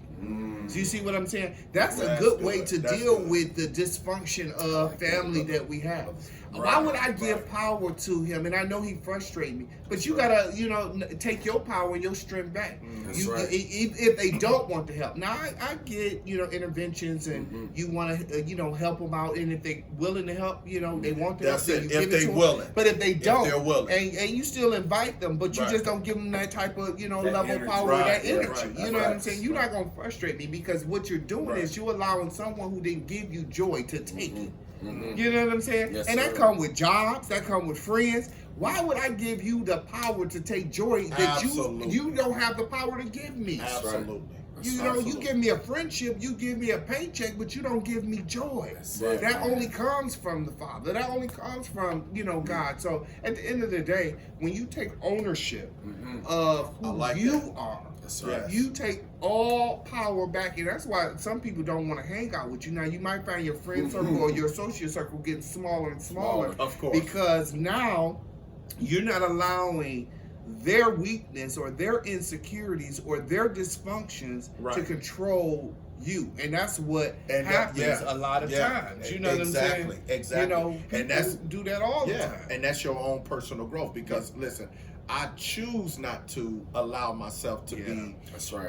[SPEAKER 3] So you see what I'm saying? That's a
[SPEAKER 1] That's
[SPEAKER 3] good
[SPEAKER 1] good.
[SPEAKER 3] way to
[SPEAKER 1] That's
[SPEAKER 3] deal
[SPEAKER 1] good.
[SPEAKER 3] with the dysfunction of family that we have. Why would I give power to him? And I know he frustrates me, but you gotta, you know, take your power and your strength back.
[SPEAKER 4] That's right.
[SPEAKER 3] If they don't want to help, now I get, you know, interventions and you want to, you know, help them out, and if they willing to help, you know, they want to
[SPEAKER 1] That's
[SPEAKER 3] help.
[SPEAKER 1] it.
[SPEAKER 3] then you
[SPEAKER 1] If
[SPEAKER 3] give it
[SPEAKER 1] they
[SPEAKER 3] to 'em.
[SPEAKER 1] willing.
[SPEAKER 3] But if they don't,
[SPEAKER 1] they're willing.
[SPEAKER 3] and you still invite them, but you
[SPEAKER 1] Right.
[SPEAKER 3] just don't give them that type of, you know,
[SPEAKER 4] That
[SPEAKER 3] level
[SPEAKER 4] energy.
[SPEAKER 3] of power,
[SPEAKER 1] Right.
[SPEAKER 3] that
[SPEAKER 1] Yeah,
[SPEAKER 3] energy.
[SPEAKER 1] right.
[SPEAKER 3] You know what I'm
[SPEAKER 4] Right.
[SPEAKER 3] saying? You're not gonna frustrate me because what you're doing
[SPEAKER 4] Right.
[SPEAKER 3] is you're allowing someone who didn't give you joy to take it.
[SPEAKER 4] Mhm.
[SPEAKER 3] You know what I'm saying?
[SPEAKER 4] Yes,
[SPEAKER 3] and that
[SPEAKER 4] sir.
[SPEAKER 3] come with jobs, that come with friends. Why would I give you the power to take joy that
[SPEAKER 1] Absolutely.
[SPEAKER 3] you don't have the power to give me?
[SPEAKER 1] Absolutely.
[SPEAKER 3] You know, you give me a friendship, you give me a paycheck, but you don't give me joy.
[SPEAKER 4] That's it,
[SPEAKER 3] That
[SPEAKER 4] man.
[SPEAKER 3] only comes from the Father. That only comes from, you know, God. So at the end of the day, when you take ownership of
[SPEAKER 1] I
[SPEAKER 3] who
[SPEAKER 1] like
[SPEAKER 3] you
[SPEAKER 1] that.
[SPEAKER 3] are,
[SPEAKER 4] That's right.
[SPEAKER 1] Yes.
[SPEAKER 3] you take all power back, and that's why some people don't want to hang out with you. Now, you might find your friend circle or your associate circle getting smaller and smaller,
[SPEAKER 1] Of course.
[SPEAKER 3] because now you're not allowing their weakness or their insecurities or their dysfunctions
[SPEAKER 1] Right.
[SPEAKER 3] to control you, and that's what
[SPEAKER 1] And that-
[SPEAKER 3] happens
[SPEAKER 1] yeah.
[SPEAKER 3] a lot of
[SPEAKER 1] Yeah.
[SPEAKER 3] times. You know what I'm
[SPEAKER 1] Exactly.
[SPEAKER 3] saying?
[SPEAKER 1] Exactly.
[SPEAKER 3] You know,
[SPEAKER 1] And
[SPEAKER 3] people
[SPEAKER 1] that's-
[SPEAKER 3] do that all the
[SPEAKER 1] Yeah,
[SPEAKER 3] time.
[SPEAKER 1] and that's your own personal growth. Because listen, I choose not to allow myself to be.
[SPEAKER 4] That's right.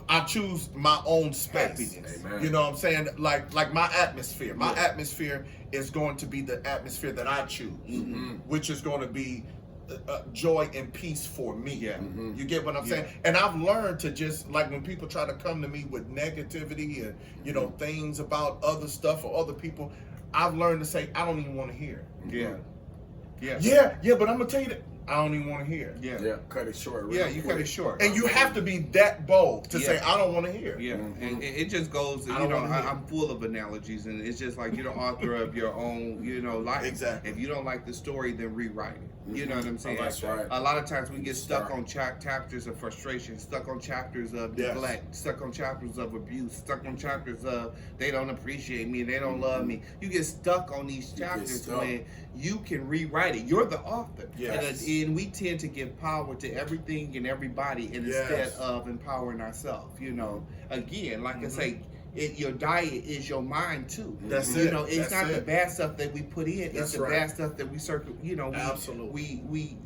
[SPEAKER 1] I choose my own space.
[SPEAKER 3] Happiness.
[SPEAKER 4] Amen.
[SPEAKER 1] You know what I'm saying? Like my atmosphere. My atmosphere is going to be the atmosphere that I choose, which is going to be joy and peace for me.
[SPEAKER 3] Yeah.
[SPEAKER 1] You get what I'm saying? And I've learned to just, like, when people try to come to me with negativity and, you know, things about other stuff or other people, I've learned to say, I don't even want to hear.
[SPEAKER 3] Yeah. Yeah.
[SPEAKER 1] Yeah, but I'm going to tell you that I don't even want to hear.
[SPEAKER 3] Yeah.
[SPEAKER 4] Yeah, cut it short.
[SPEAKER 3] Yeah,
[SPEAKER 4] real
[SPEAKER 3] you
[SPEAKER 4] quick.
[SPEAKER 3] cut it short.
[SPEAKER 1] And you have to be that bold to say,
[SPEAKER 3] Yeah.
[SPEAKER 1] I don't want to hear.
[SPEAKER 3] Yeah, and it just goes. You
[SPEAKER 1] I don't
[SPEAKER 3] know,
[SPEAKER 1] wanna hear.
[SPEAKER 3] I'm full of analogies, and it's just like you're the author of your own, you know, life.
[SPEAKER 1] Exactly.
[SPEAKER 3] If you don't like the story, then rewrite it. You know what I'm saying?
[SPEAKER 4] That's right.
[SPEAKER 3] A lot of times we get stuck
[SPEAKER 4] Start.
[SPEAKER 3] on chapters of frustration, stuck on chapters of
[SPEAKER 1] Yes.
[SPEAKER 3] neglect, stuck on chapters of abuse, stuck on chapters of they don't appreciate me, they don't love me. You get stuck on these chapters
[SPEAKER 4] stuck.
[SPEAKER 3] when you can rewrite it. You're the author.
[SPEAKER 1] Yes.
[SPEAKER 3] And we tend to give power to everything and everybody
[SPEAKER 1] Yes.
[SPEAKER 3] instead of empowering ourselves. You know, again, like I say, your diet is your mind too.
[SPEAKER 1] That's
[SPEAKER 3] You
[SPEAKER 1] it.
[SPEAKER 3] know, it's
[SPEAKER 1] That's
[SPEAKER 3] not the
[SPEAKER 1] it.
[SPEAKER 3] bad stuff that we put in;
[SPEAKER 1] That's
[SPEAKER 3] it's the
[SPEAKER 1] right.
[SPEAKER 3] bad stuff that we circle. You know,
[SPEAKER 1] Absolutely.
[SPEAKER 3] we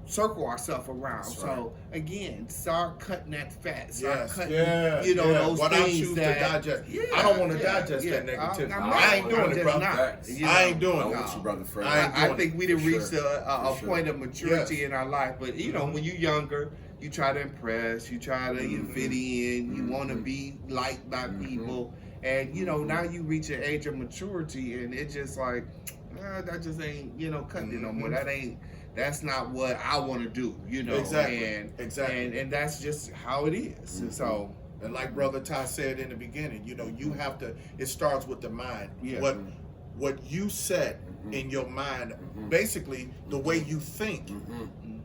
[SPEAKER 3] circle ourselves around.
[SPEAKER 4] That's
[SPEAKER 3] So again, start cutting that fat. Start
[SPEAKER 1] Yes,
[SPEAKER 3] cutting,
[SPEAKER 1] yeah,
[SPEAKER 3] you know,
[SPEAKER 1] yeah.
[SPEAKER 3] those
[SPEAKER 1] What I
[SPEAKER 3] things
[SPEAKER 1] choose to
[SPEAKER 3] that
[SPEAKER 1] digest.
[SPEAKER 3] Yeah,
[SPEAKER 1] I don't want to
[SPEAKER 3] yeah,
[SPEAKER 1] digest that
[SPEAKER 3] yeah.
[SPEAKER 1] negativity.
[SPEAKER 3] I'm
[SPEAKER 1] I ain't doing
[SPEAKER 3] I'm
[SPEAKER 1] it,
[SPEAKER 3] just
[SPEAKER 1] bro.
[SPEAKER 3] not,
[SPEAKER 4] Facts.
[SPEAKER 3] you
[SPEAKER 1] I ain't
[SPEAKER 3] know.
[SPEAKER 1] doing
[SPEAKER 4] I'm
[SPEAKER 1] it.
[SPEAKER 4] with you, brother Fred.
[SPEAKER 1] I ain't
[SPEAKER 3] I
[SPEAKER 1] doing
[SPEAKER 3] think we done
[SPEAKER 4] For
[SPEAKER 3] reached
[SPEAKER 4] sure.
[SPEAKER 3] a
[SPEAKER 4] For sure.
[SPEAKER 3] point of maturity
[SPEAKER 1] Yes.
[SPEAKER 3] in our life. But you know, when you're younger, you try to impress, you try to fit in, you want to be liked by people, and you know now you reach an age of maturity, and it's just like that just ain't cutting it no more. That's not what I want to do. You know,
[SPEAKER 1] Exactly. Exactly.
[SPEAKER 3] and that's just how it is. And so.
[SPEAKER 1] And like Brother Ty said in the beginning, you have to. It starts with the mind.
[SPEAKER 3] Yeah.
[SPEAKER 1] What you set in your mind, basically the way you think,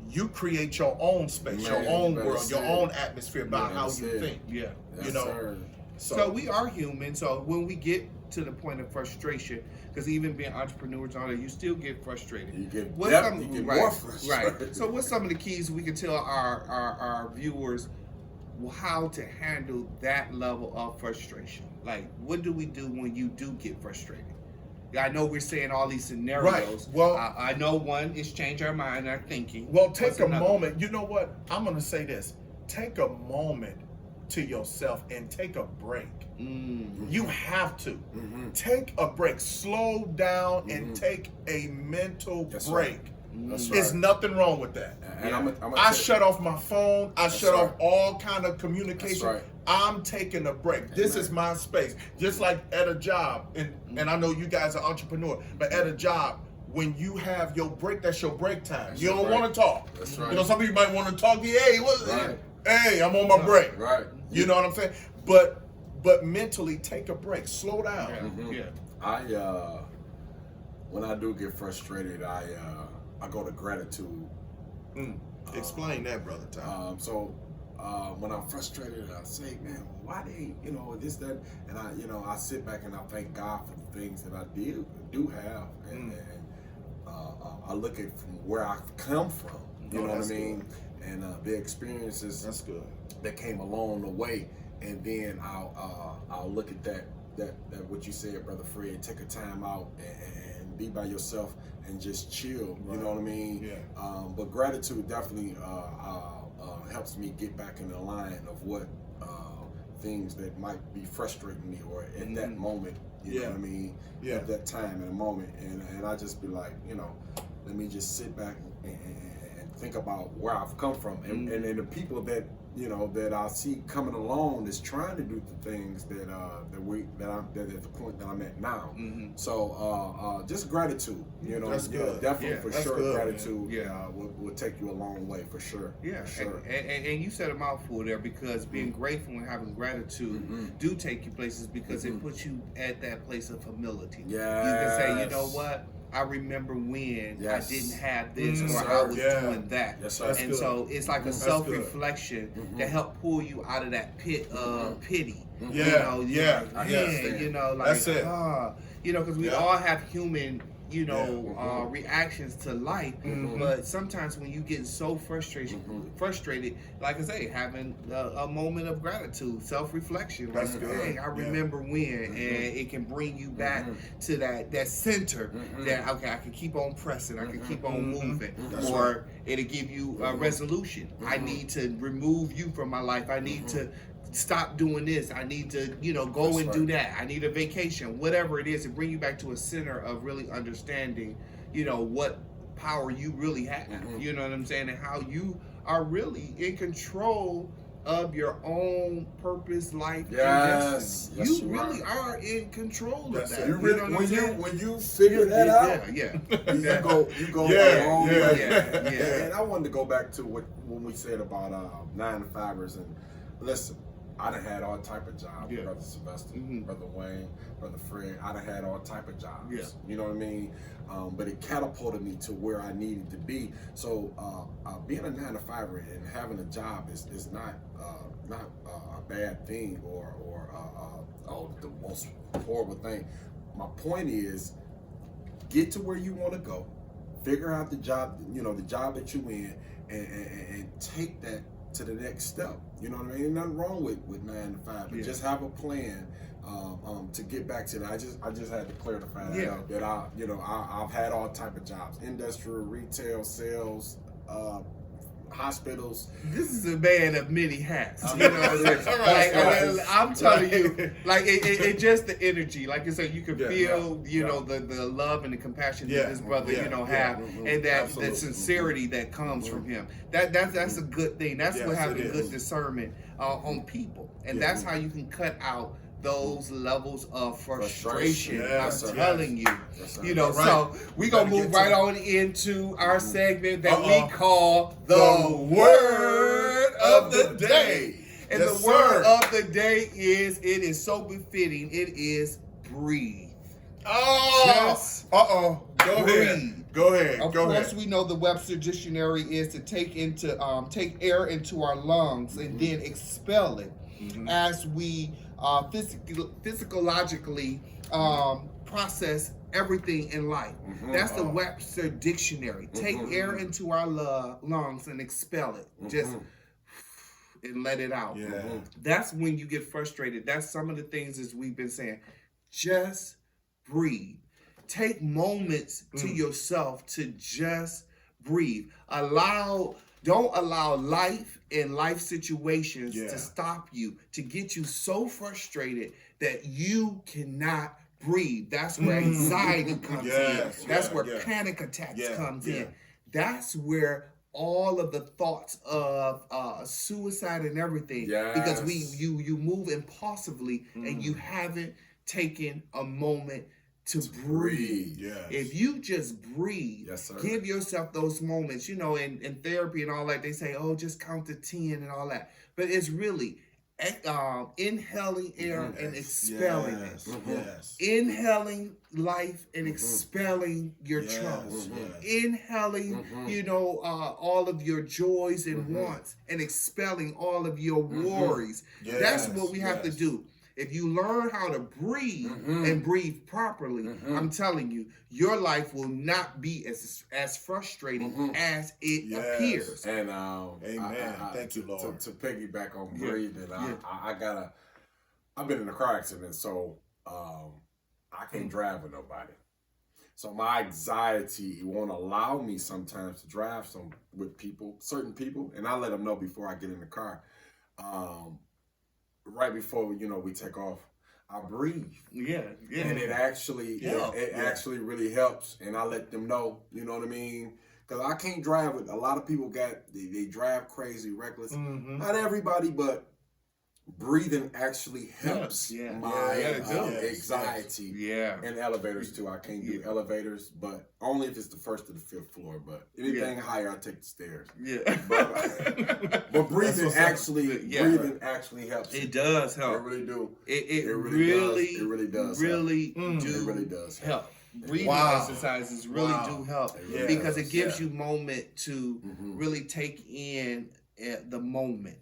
[SPEAKER 1] you create your own space,
[SPEAKER 4] Man,
[SPEAKER 1] your own
[SPEAKER 4] you
[SPEAKER 1] world,
[SPEAKER 4] better
[SPEAKER 1] your
[SPEAKER 4] say
[SPEAKER 1] own
[SPEAKER 4] it.
[SPEAKER 1] atmosphere by
[SPEAKER 4] You
[SPEAKER 1] how
[SPEAKER 4] better
[SPEAKER 1] you
[SPEAKER 4] say it.
[SPEAKER 1] think.
[SPEAKER 3] Yeah.
[SPEAKER 4] Yes,
[SPEAKER 1] you know.
[SPEAKER 4] sir.
[SPEAKER 3] So we are human. So when we get to the point of frustration, because even being entrepreneurs on it, you still get frustrated.
[SPEAKER 4] You get
[SPEAKER 3] What's
[SPEAKER 4] depth,
[SPEAKER 3] some-
[SPEAKER 4] you get
[SPEAKER 3] right,
[SPEAKER 4] more frustrated.
[SPEAKER 3] right. So what's some of the keys we can tell our viewers how to handle that level of frustration? Like, what do we do when you do get frustrated? I know we're saying all these scenarios.
[SPEAKER 1] Right. Well,
[SPEAKER 3] I know one is change our mind, our thinking.
[SPEAKER 1] Well, take
[SPEAKER 3] What's
[SPEAKER 1] a
[SPEAKER 3] another?
[SPEAKER 1] moment. You know what? I'm going to say this. Take a moment to yourself and take a break. You have to. Take a break. Slow down and take a mental
[SPEAKER 4] That's
[SPEAKER 1] break.
[SPEAKER 4] right. That's
[SPEAKER 1] There's
[SPEAKER 4] right.
[SPEAKER 1] nothing wrong with that.
[SPEAKER 4] And I'm
[SPEAKER 1] I shut off my phone. I shut
[SPEAKER 4] right.
[SPEAKER 1] off all kind of communication.
[SPEAKER 4] That's right.
[SPEAKER 1] I'm taking a break. This is my space. Just like at a job, and I know you guys are entrepreneur, but at a job, when you have your break, that's your break time.
[SPEAKER 4] That's
[SPEAKER 1] You
[SPEAKER 4] your
[SPEAKER 1] don't
[SPEAKER 4] break.
[SPEAKER 1] want to talk.
[SPEAKER 4] That's right.
[SPEAKER 1] You know, some people might want to talk. Hey,
[SPEAKER 4] Right.
[SPEAKER 1] hey, I'm on my break.
[SPEAKER 4] Right.
[SPEAKER 1] You know what I'm saying? But mentally take a break. Slow down.
[SPEAKER 3] Yeah.
[SPEAKER 4] I when I do get frustrated, I go to gratitude.
[SPEAKER 1] Explain that, brother Tom.
[SPEAKER 4] So when I'm frustrated, I say, man, why they, this, that, and I sit back and I thank God for the things that I do have, and I look at from where I've come from. You know what I
[SPEAKER 1] that's
[SPEAKER 4] mean? And the experiences
[SPEAKER 1] That's good.
[SPEAKER 4] that came along the way, and then I'll look at that what you said, Brother Fred. Take a time out and be by yourself and just chill.
[SPEAKER 1] Right.
[SPEAKER 4] You know what I mean?
[SPEAKER 1] Yeah.
[SPEAKER 4] But gratitude definitely helps me get back in the line of what things that might be frustrating me or at that moment. You know what I mean?
[SPEAKER 1] Yeah.
[SPEAKER 4] At that time in a moment, and I just be like, let me just sit back and think about where I've come from, and the people that that I see coming along is trying to do the things that I'm at the point that I'm at now. So just gratitude,
[SPEAKER 1] That's good.
[SPEAKER 4] definitely
[SPEAKER 3] Yeah,
[SPEAKER 4] for
[SPEAKER 1] that's
[SPEAKER 4] sure.
[SPEAKER 1] good,
[SPEAKER 4] Gratitude,
[SPEAKER 3] man.
[SPEAKER 4] will take you a long way for sure.
[SPEAKER 3] Yeah,
[SPEAKER 4] for sure.
[SPEAKER 3] and you said a mouthful there, because being grateful and having gratitude do take you places, because it puts you at that place of humility. You can say, you know what, I remember when
[SPEAKER 4] Yes.
[SPEAKER 3] I didn't have this,
[SPEAKER 4] Yes,
[SPEAKER 3] or
[SPEAKER 4] sir.
[SPEAKER 3] I was
[SPEAKER 1] Yeah.
[SPEAKER 3] doing that.
[SPEAKER 4] Yes, sir.
[SPEAKER 1] That's
[SPEAKER 3] And
[SPEAKER 1] good.
[SPEAKER 3] so it's like a
[SPEAKER 1] That's
[SPEAKER 3] self-reflection to help pull you out of that pit of pity.
[SPEAKER 1] Yeah, yeah,
[SPEAKER 3] Like,
[SPEAKER 4] yeah.
[SPEAKER 3] man, like,
[SPEAKER 1] That's it.
[SPEAKER 3] because we
[SPEAKER 1] Yeah.
[SPEAKER 3] all have human, reactions to life. But sometimes when you get so frustrated, like I say, having a moment of gratitude, self-reflection, like,
[SPEAKER 1] That's good.
[SPEAKER 3] hey, I remember when, and it can bring you back to that center that, okay, I can keep on pressing, I can keep on moving,
[SPEAKER 1] That's
[SPEAKER 3] or it'll give you a resolution. I need to remove you from my life. I need to stop doing this. I need to, go
[SPEAKER 4] That's
[SPEAKER 3] and do
[SPEAKER 4] right.
[SPEAKER 3] that. I need a vacation. Whatever it is, to bring you back to a center of really understanding, what power you really have. You know what I'm saying? And how you are really in control of your own purpose, life,
[SPEAKER 4] Yes.
[SPEAKER 3] and destiny.
[SPEAKER 4] Yes,
[SPEAKER 3] You
[SPEAKER 4] you
[SPEAKER 3] really are in control
[SPEAKER 1] That's
[SPEAKER 3] of
[SPEAKER 1] it.
[SPEAKER 3] that.
[SPEAKER 4] You
[SPEAKER 3] You
[SPEAKER 4] really,
[SPEAKER 3] know what I'm saying?
[SPEAKER 4] when you figure that out,
[SPEAKER 3] Yeah.
[SPEAKER 4] you go
[SPEAKER 1] Yeah,
[SPEAKER 4] a long
[SPEAKER 1] yeah,
[SPEAKER 4] way.
[SPEAKER 3] yeah.
[SPEAKER 4] And I wanted to go back to when we said about 9-to-5ers, and listen, I done had all type of jobs,
[SPEAKER 3] Yeah.
[SPEAKER 4] Brother Sylvester, Brother Wayne, Brother Fred. I done had all type of jobs.
[SPEAKER 3] Yeah.
[SPEAKER 4] You know what I mean? But it catapulted me to where I needed to be. So being a 9-to-5er and having a job is not a bad thing or the most horrible thing. My point is, get to where you want to go, figure out the job, the job that you're in, and take that to the next step. You know what I mean? Ain't nothing wrong with 9-to-5, but just have a plan to get back to that. I just had to clarify that out, that I've had all type of jobs: industrial, retail, sales, hospitals.
[SPEAKER 3] This is a man of many hats. You know what I'm saying?
[SPEAKER 1] All right,
[SPEAKER 3] Like, I'm telling you, like it just the energy. Like I said, you can
[SPEAKER 1] Yeah,
[SPEAKER 3] feel, the love and the compassion
[SPEAKER 1] Yeah,
[SPEAKER 3] that this brother,
[SPEAKER 1] yeah,
[SPEAKER 3] have, and that
[SPEAKER 1] absolutely.
[SPEAKER 3] the sincerity that comes from him. That's a good thing. That's
[SPEAKER 1] Yes,
[SPEAKER 3] what
[SPEAKER 1] it
[SPEAKER 3] having
[SPEAKER 1] is.
[SPEAKER 3] good discernment on people, and
[SPEAKER 1] Yeah.
[SPEAKER 3] that's how you can cut out those levels of frustration.
[SPEAKER 1] Yes,
[SPEAKER 3] I'm
[SPEAKER 1] yes.
[SPEAKER 3] telling you.
[SPEAKER 4] Yes, sir.
[SPEAKER 3] So
[SPEAKER 1] Right.
[SPEAKER 3] we gonna
[SPEAKER 1] Better
[SPEAKER 3] move
[SPEAKER 1] get to
[SPEAKER 3] right
[SPEAKER 1] it.
[SPEAKER 3] on into our segment that
[SPEAKER 1] Uh-oh.
[SPEAKER 3] we call the
[SPEAKER 1] The
[SPEAKER 3] word of the day. And
[SPEAKER 1] Yes,
[SPEAKER 3] the word
[SPEAKER 1] sir.
[SPEAKER 3] of the day is, it is so befitting, it is breathe.
[SPEAKER 1] Oh,
[SPEAKER 3] Just
[SPEAKER 1] Go
[SPEAKER 3] breathe.
[SPEAKER 1] ahead. Go ahead.
[SPEAKER 3] Of
[SPEAKER 1] Go
[SPEAKER 3] course,
[SPEAKER 1] ahead.
[SPEAKER 3] we know the Webster Dictionary is to take air into our lungs and then expel it as we physiologically process everything in life. That's the Webster Dictionary. Take air into our lungs and expel it. Just and let it out.
[SPEAKER 1] Yeah.
[SPEAKER 3] That's when you get frustrated. That's some of the things as we've been saying. Just breathe. Take moments to yourself to just breathe. Don't allow life and life situations
[SPEAKER 1] Yeah.
[SPEAKER 3] to stop you, to get you so frustrated that you cannot breathe. That's where anxiety comes
[SPEAKER 1] Yes,
[SPEAKER 3] in. That's
[SPEAKER 1] yeah,
[SPEAKER 3] where
[SPEAKER 1] yeah.
[SPEAKER 3] panic attacks
[SPEAKER 1] Yeah,
[SPEAKER 3] comes
[SPEAKER 1] yeah.
[SPEAKER 3] in. That's where all of the thoughts of suicide and everything, because
[SPEAKER 4] Yes.
[SPEAKER 3] you move impulsively and you haven't taken a moment to breathe.
[SPEAKER 1] Yes.
[SPEAKER 3] If you just breathe,
[SPEAKER 4] Yes, sir.
[SPEAKER 3] give yourself those moments. You know, in therapy and all that, they say, "Oh, just count to 10 and all that." But it's really inhaling air and expelling
[SPEAKER 1] Yes.
[SPEAKER 3] it.
[SPEAKER 1] Yes.
[SPEAKER 3] Inhaling life and expelling your
[SPEAKER 1] Yes,
[SPEAKER 3] troubles.
[SPEAKER 1] yes.
[SPEAKER 3] Inhaling, all of your joys and wants, and expelling all of your worries. That's
[SPEAKER 1] Yes,
[SPEAKER 3] what we have to
[SPEAKER 1] yes.
[SPEAKER 3] do. If you learn how to breathe and breathe properly, I'm telling you, your life will not be as frustrating as it
[SPEAKER 1] Yes.
[SPEAKER 3] appears.
[SPEAKER 4] And
[SPEAKER 1] Amen. Thank you, Lord.
[SPEAKER 4] To piggyback on breathing, I've been in a car accident, so I can't drive with nobody. So my anxiety won't allow me sometimes to drive with certain people, and I let them know before I get in the car. Right before we take off, I breathe.
[SPEAKER 3] Yeah.
[SPEAKER 4] And it actually actually really helps, and I let them know, you know what I mean? Because I can't drive with a lot of people. They drive crazy, reckless. Not everybody, but breathing actually helps my anxiety.
[SPEAKER 3] Yeah.
[SPEAKER 4] And elevators too. I can't do elevators, but only if it's the first to the fifth floor. But anything higher, I take the stairs.
[SPEAKER 3] Yeah.
[SPEAKER 4] But breathing actually helps.
[SPEAKER 3] It does help.
[SPEAKER 4] It really do.
[SPEAKER 3] It
[SPEAKER 4] really
[SPEAKER 3] really
[SPEAKER 4] does
[SPEAKER 3] help. Breathing
[SPEAKER 1] Wow.
[SPEAKER 3] exercises really
[SPEAKER 1] Wow.
[SPEAKER 3] do help
[SPEAKER 1] Yes.
[SPEAKER 3] because it gives you moment to really take in the moment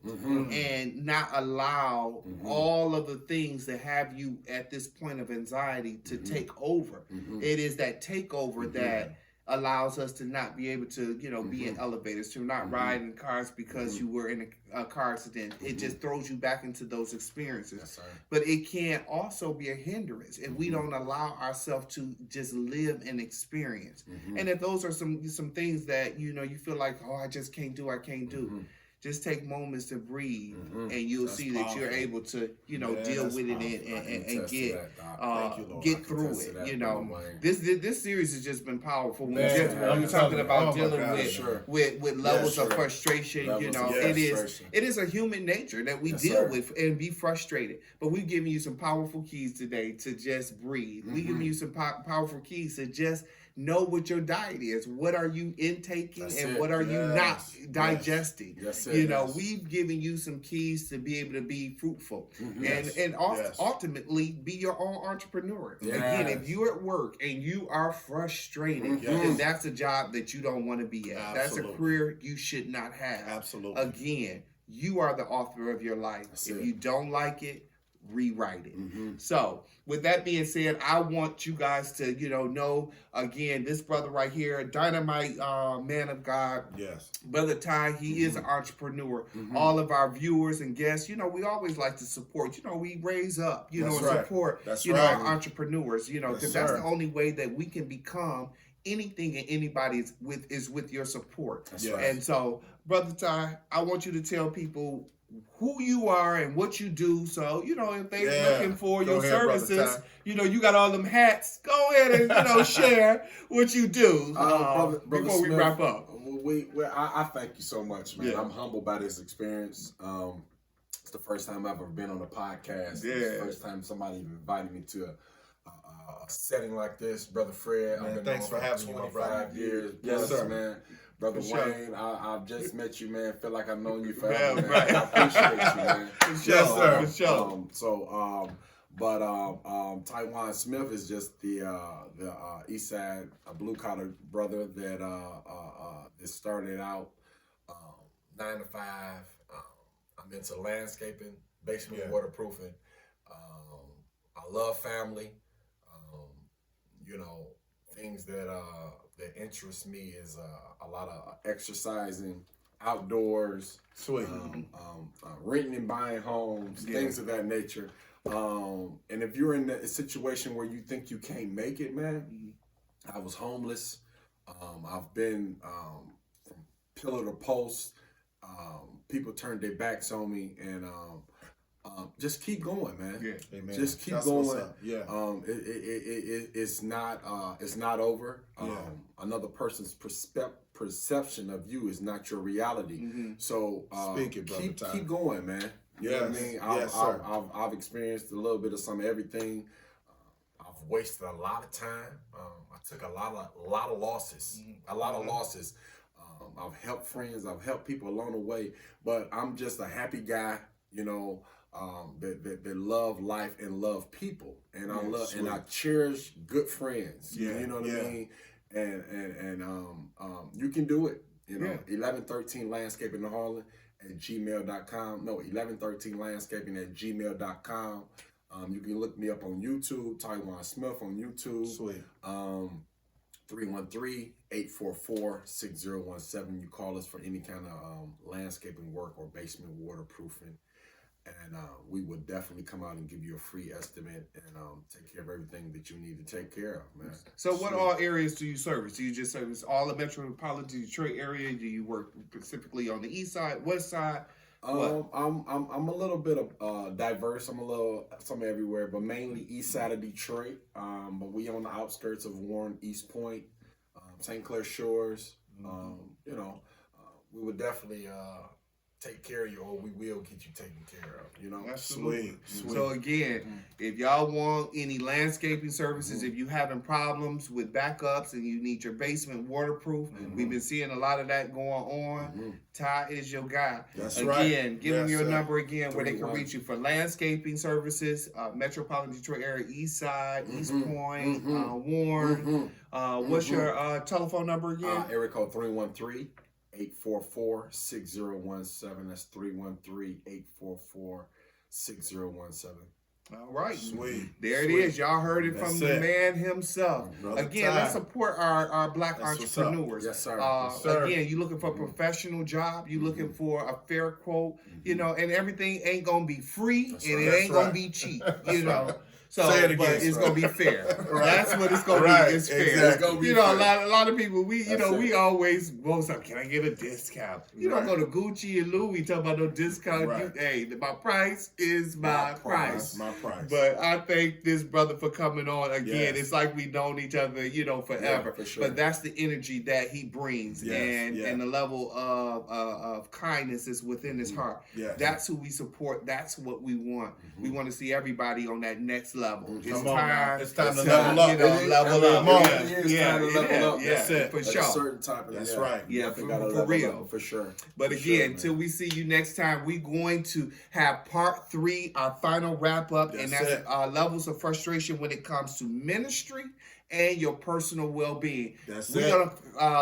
[SPEAKER 3] and not allow all of the things that have you at this point of anxiety to take over. It is that takeover that allows us to not be able to, be in elevators, to not ride in cars because you were in a car accident. It just throws you back into those experiences.
[SPEAKER 4] Yes, sir.
[SPEAKER 3] But it can also be a hindrance if we don't allow ourselves to just live and experience. And if those are some things that you feel like, oh, I just can't do, just take moments to breathe, and you'll
[SPEAKER 1] That's
[SPEAKER 3] see that you're
[SPEAKER 1] powerful.
[SPEAKER 3] able to, deal
[SPEAKER 1] that's
[SPEAKER 3] with it
[SPEAKER 1] powerful.
[SPEAKER 3] and get
[SPEAKER 1] Thank you, Lord.
[SPEAKER 3] get
[SPEAKER 1] I can
[SPEAKER 3] through
[SPEAKER 4] attest to
[SPEAKER 3] it.
[SPEAKER 4] that,
[SPEAKER 3] This series has just been powerful. When
[SPEAKER 1] Man,
[SPEAKER 3] we're
[SPEAKER 1] I'm
[SPEAKER 3] talking
[SPEAKER 1] telling you.
[SPEAKER 3] about
[SPEAKER 1] Oh my
[SPEAKER 3] dealing
[SPEAKER 1] God,
[SPEAKER 3] with,
[SPEAKER 4] sure.
[SPEAKER 3] with levels of
[SPEAKER 4] sure.
[SPEAKER 3] frustration,
[SPEAKER 4] Levels of frustration.
[SPEAKER 3] it is a human nature that we
[SPEAKER 4] Yes,
[SPEAKER 3] deal
[SPEAKER 4] sir.
[SPEAKER 3] with and be frustrated. But we've given you some powerful keys today to just breathe. We've given you some powerful keys to just know what your diet is. What are you intaking
[SPEAKER 4] That's
[SPEAKER 3] and
[SPEAKER 4] it.
[SPEAKER 3] what are you not
[SPEAKER 1] Yes.
[SPEAKER 3] digesting?
[SPEAKER 4] Yes, sir.
[SPEAKER 3] We've given you some keys to be able to be fruitful
[SPEAKER 1] Yes.
[SPEAKER 3] and
[SPEAKER 1] Yes.
[SPEAKER 3] ultimately be your own entrepreneur.
[SPEAKER 4] Yes.
[SPEAKER 3] Again, if you're at work and you are frustrated, then that's a job that you don't want to be at. That's
[SPEAKER 1] Absolutely.
[SPEAKER 3] a career you should not have.
[SPEAKER 1] Absolutely.
[SPEAKER 3] Again, you are the author of your life.
[SPEAKER 4] That's
[SPEAKER 3] if
[SPEAKER 4] it.
[SPEAKER 3] you don't like it, rewrite it. So with that being said, I want you guys to know again, this brother right here, dynamite man of God,
[SPEAKER 1] Yes.
[SPEAKER 3] Brother Ty, he is an entrepreneur. All of our viewers and guests, we always like to support. We raise up,
[SPEAKER 1] That's
[SPEAKER 3] and
[SPEAKER 1] right.
[SPEAKER 3] support,
[SPEAKER 1] That's
[SPEAKER 3] our
[SPEAKER 1] right.
[SPEAKER 3] entrepreneurs, because
[SPEAKER 1] Yes,
[SPEAKER 3] that's
[SPEAKER 1] sir.
[SPEAKER 3] the only way that we can become anything and anybody is with your support.
[SPEAKER 4] That's
[SPEAKER 1] Yes.
[SPEAKER 4] right.
[SPEAKER 3] And so, Brother Ty, I want you to tell people who you are and what you do. So, if they're
[SPEAKER 1] Yeah.
[SPEAKER 3] looking for
[SPEAKER 1] Go
[SPEAKER 3] your
[SPEAKER 1] ahead, Brother
[SPEAKER 3] services,
[SPEAKER 1] Ty.
[SPEAKER 3] you got all them hats. Go ahead and, share what you do
[SPEAKER 4] Brother
[SPEAKER 3] before we
[SPEAKER 4] Smith,
[SPEAKER 3] wrap up.
[SPEAKER 4] I thank you so much, man.
[SPEAKER 1] Yeah.
[SPEAKER 4] I'm humbled by this experience. It's the first time I've ever been on a podcast.
[SPEAKER 3] Yeah.
[SPEAKER 4] It's the first time somebody even invited me to a setting like this. Brother Fred,
[SPEAKER 1] Man,
[SPEAKER 4] I've been
[SPEAKER 1] thanks
[SPEAKER 4] known
[SPEAKER 1] for having me, my
[SPEAKER 4] 25
[SPEAKER 1] brother.
[SPEAKER 4] years.
[SPEAKER 1] Yes,
[SPEAKER 4] plus,
[SPEAKER 1] sir.
[SPEAKER 4] man. Brother
[SPEAKER 3] For sure.
[SPEAKER 4] Wayne, I've just met you, man. Feel like I've known you
[SPEAKER 3] Yeah,
[SPEAKER 4] forever, man.
[SPEAKER 3] right.
[SPEAKER 4] I appreciate you, man.
[SPEAKER 3] For sure,
[SPEAKER 1] Yes, sir.
[SPEAKER 3] for sure.
[SPEAKER 4] Taiwan Smith is just the East Side blue collar brother that started out 9 to 5. I'm into landscaping, basement
[SPEAKER 1] Yeah.
[SPEAKER 4] waterproofing. I love family. Things that interest me is a lot of exercising, outdoors,
[SPEAKER 1] Sweet.
[SPEAKER 4] renting and buying homes, things of that nature. And if you're in a situation where you think you can't make it, man, I was homeless. I've been from pillar to post. People turned their backs on me, and just keep going, man.
[SPEAKER 3] Yeah.
[SPEAKER 1] Amen.
[SPEAKER 4] Just keep
[SPEAKER 1] That's what's
[SPEAKER 4] going.
[SPEAKER 1] up. Yeah.
[SPEAKER 4] It's not over.
[SPEAKER 1] Yeah.
[SPEAKER 4] Another person's perception of you is not your reality. So
[SPEAKER 1] Speak it, Brother Ty.
[SPEAKER 4] keep going, man. You know what I
[SPEAKER 1] Yes.
[SPEAKER 4] mean?
[SPEAKER 1] Yes, sir.
[SPEAKER 4] I've experienced a little bit of everything. I've wasted a lot of time. I took a lot of losses, I've helped friends, I've helped people along the way, but I'm just a happy guy, you know, that love life and love people, and and I cherish good friends. You know what I mean? And you can do it. You know, 1113 Landscaping in Harlan at gmail.com. No, 1113landscaping at gmail.com. You can look me up on YouTube, Taiwan Smith on YouTube.
[SPEAKER 1] Sweet.
[SPEAKER 4] 313-844-6017. You call us for any kind of landscaping work or basement waterproofing. And we will definitely come out and give you a free estimate and take care of everything that you need to take care of, man.
[SPEAKER 3] So what all areas do you service? Do you just service all the metropolitan Detroit area? Do you work specifically on the east side, west side?
[SPEAKER 4] I'm a little bit of diverse. I'm a little some everywhere, but mainly east side of Detroit. But we on the outskirts of Warren, East Point, St. Clair Shores. You know, we would definitely take care of you, or we will get you taken care of, you know?
[SPEAKER 3] Absolutely. Sweet. So again, if y'all want any landscaping services, if you're having problems with backups and you need your basement waterproof, we've been seeing a lot of that going on. Ty is your guy.
[SPEAKER 1] That's
[SPEAKER 3] again, give them your number again where they can reach you for landscaping services, metropolitan Detroit area, east side, East Point, Warren. What's your telephone number again?
[SPEAKER 4] Area code 313-844-6017. That's 313-844-6017.
[SPEAKER 3] All right.
[SPEAKER 1] Sweet.
[SPEAKER 3] There it is. Y'all heard it from the man himself.
[SPEAKER 1] Brother
[SPEAKER 3] Again, let's support our black entrepreneurs.
[SPEAKER 4] Yes, sir.
[SPEAKER 3] Again, you looking for a professional job, you looking for a fair quote, you know, and everything ain't gonna be free and it ain't gonna be cheap, you know. So, but it's gonna be fair. That's what it's gonna be. It's fair.
[SPEAKER 1] Exactly.
[SPEAKER 3] It's gonna be fair. A lot of people, we always boast up. Can I get a discount? You don't go to Gucci and Louis talk about no discount. Hey, my price is my price.
[SPEAKER 1] My price.
[SPEAKER 3] But I thank this brother for coming on again. It's like we known each other, you know, forever.
[SPEAKER 4] For sure.
[SPEAKER 3] But that's the energy that he brings, and the level of kindness is within his heart. That's who we support. That's what we want. We want to see everybody on that next level.
[SPEAKER 1] It's time to level up.
[SPEAKER 3] Level up.
[SPEAKER 4] That's it.
[SPEAKER 3] For
[SPEAKER 4] At
[SPEAKER 3] sure.
[SPEAKER 4] a certain type of
[SPEAKER 1] That's right.
[SPEAKER 3] Yeah,
[SPEAKER 4] for
[SPEAKER 3] for real.
[SPEAKER 4] For sure.
[SPEAKER 3] But again, till we see you next time, we're going to have part 3, our final wrap up, and that's levels of frustration when it comes to ministry and your personal well-being. We're gonna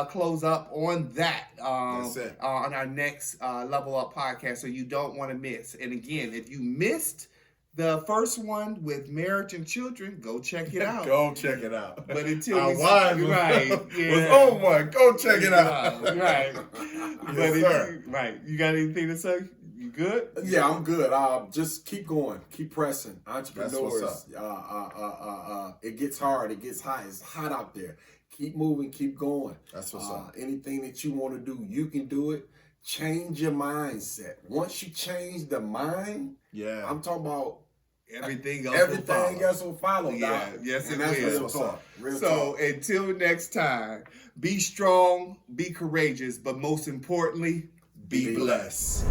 [SPEAKER 3] close up on that on our next Level Up podcast, so you don't want to miss. And again, if you missed the first one with marriage and children, go check it out.
[SPEAKER 1] Go check it out.
[SPEAKER 3] But until
[SPEAKER 1] our
[SPEAKER 3] we
[SPEAKER 1] wives
[SPEAKER 3] was
[SPEAKER 1] on one. Go check it out.
[SPEAKER 3] Right. You got anything to say? You good?
[SPEAKER 4] Yeah, I'm good. Just keep going, keep pressing. Entrepreneurs,
[SPEAKER 1] That's what's
[SPEAKER 4] it gets hard, it gets hot. It's hot out there. Keep moving, keep going.
[SPEAKER 1] That's what's up.
[SPEAKER 4] Anything that you want to do, you can do it. Change your mindset. Once you change the mind, I'm talking about
[SPEAKER 3] everything else
[SPEAKER 4] will follow.
[SPEAKER 3] Yeah, yes, it will.
[SPEAKER 4] Real talk.
[SPEAKER 3] So until next time, be strong, be courageous, but most importantly, be blessed.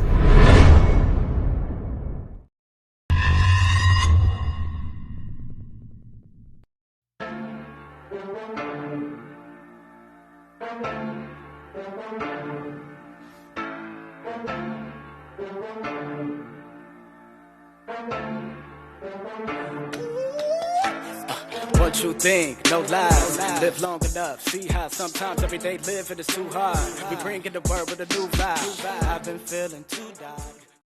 [SPEAKER 5] What you think? No lies. Live long enough. See how sometimes everyday living is too hard. We bring in the word with a new vibe. I've been feeling too dark.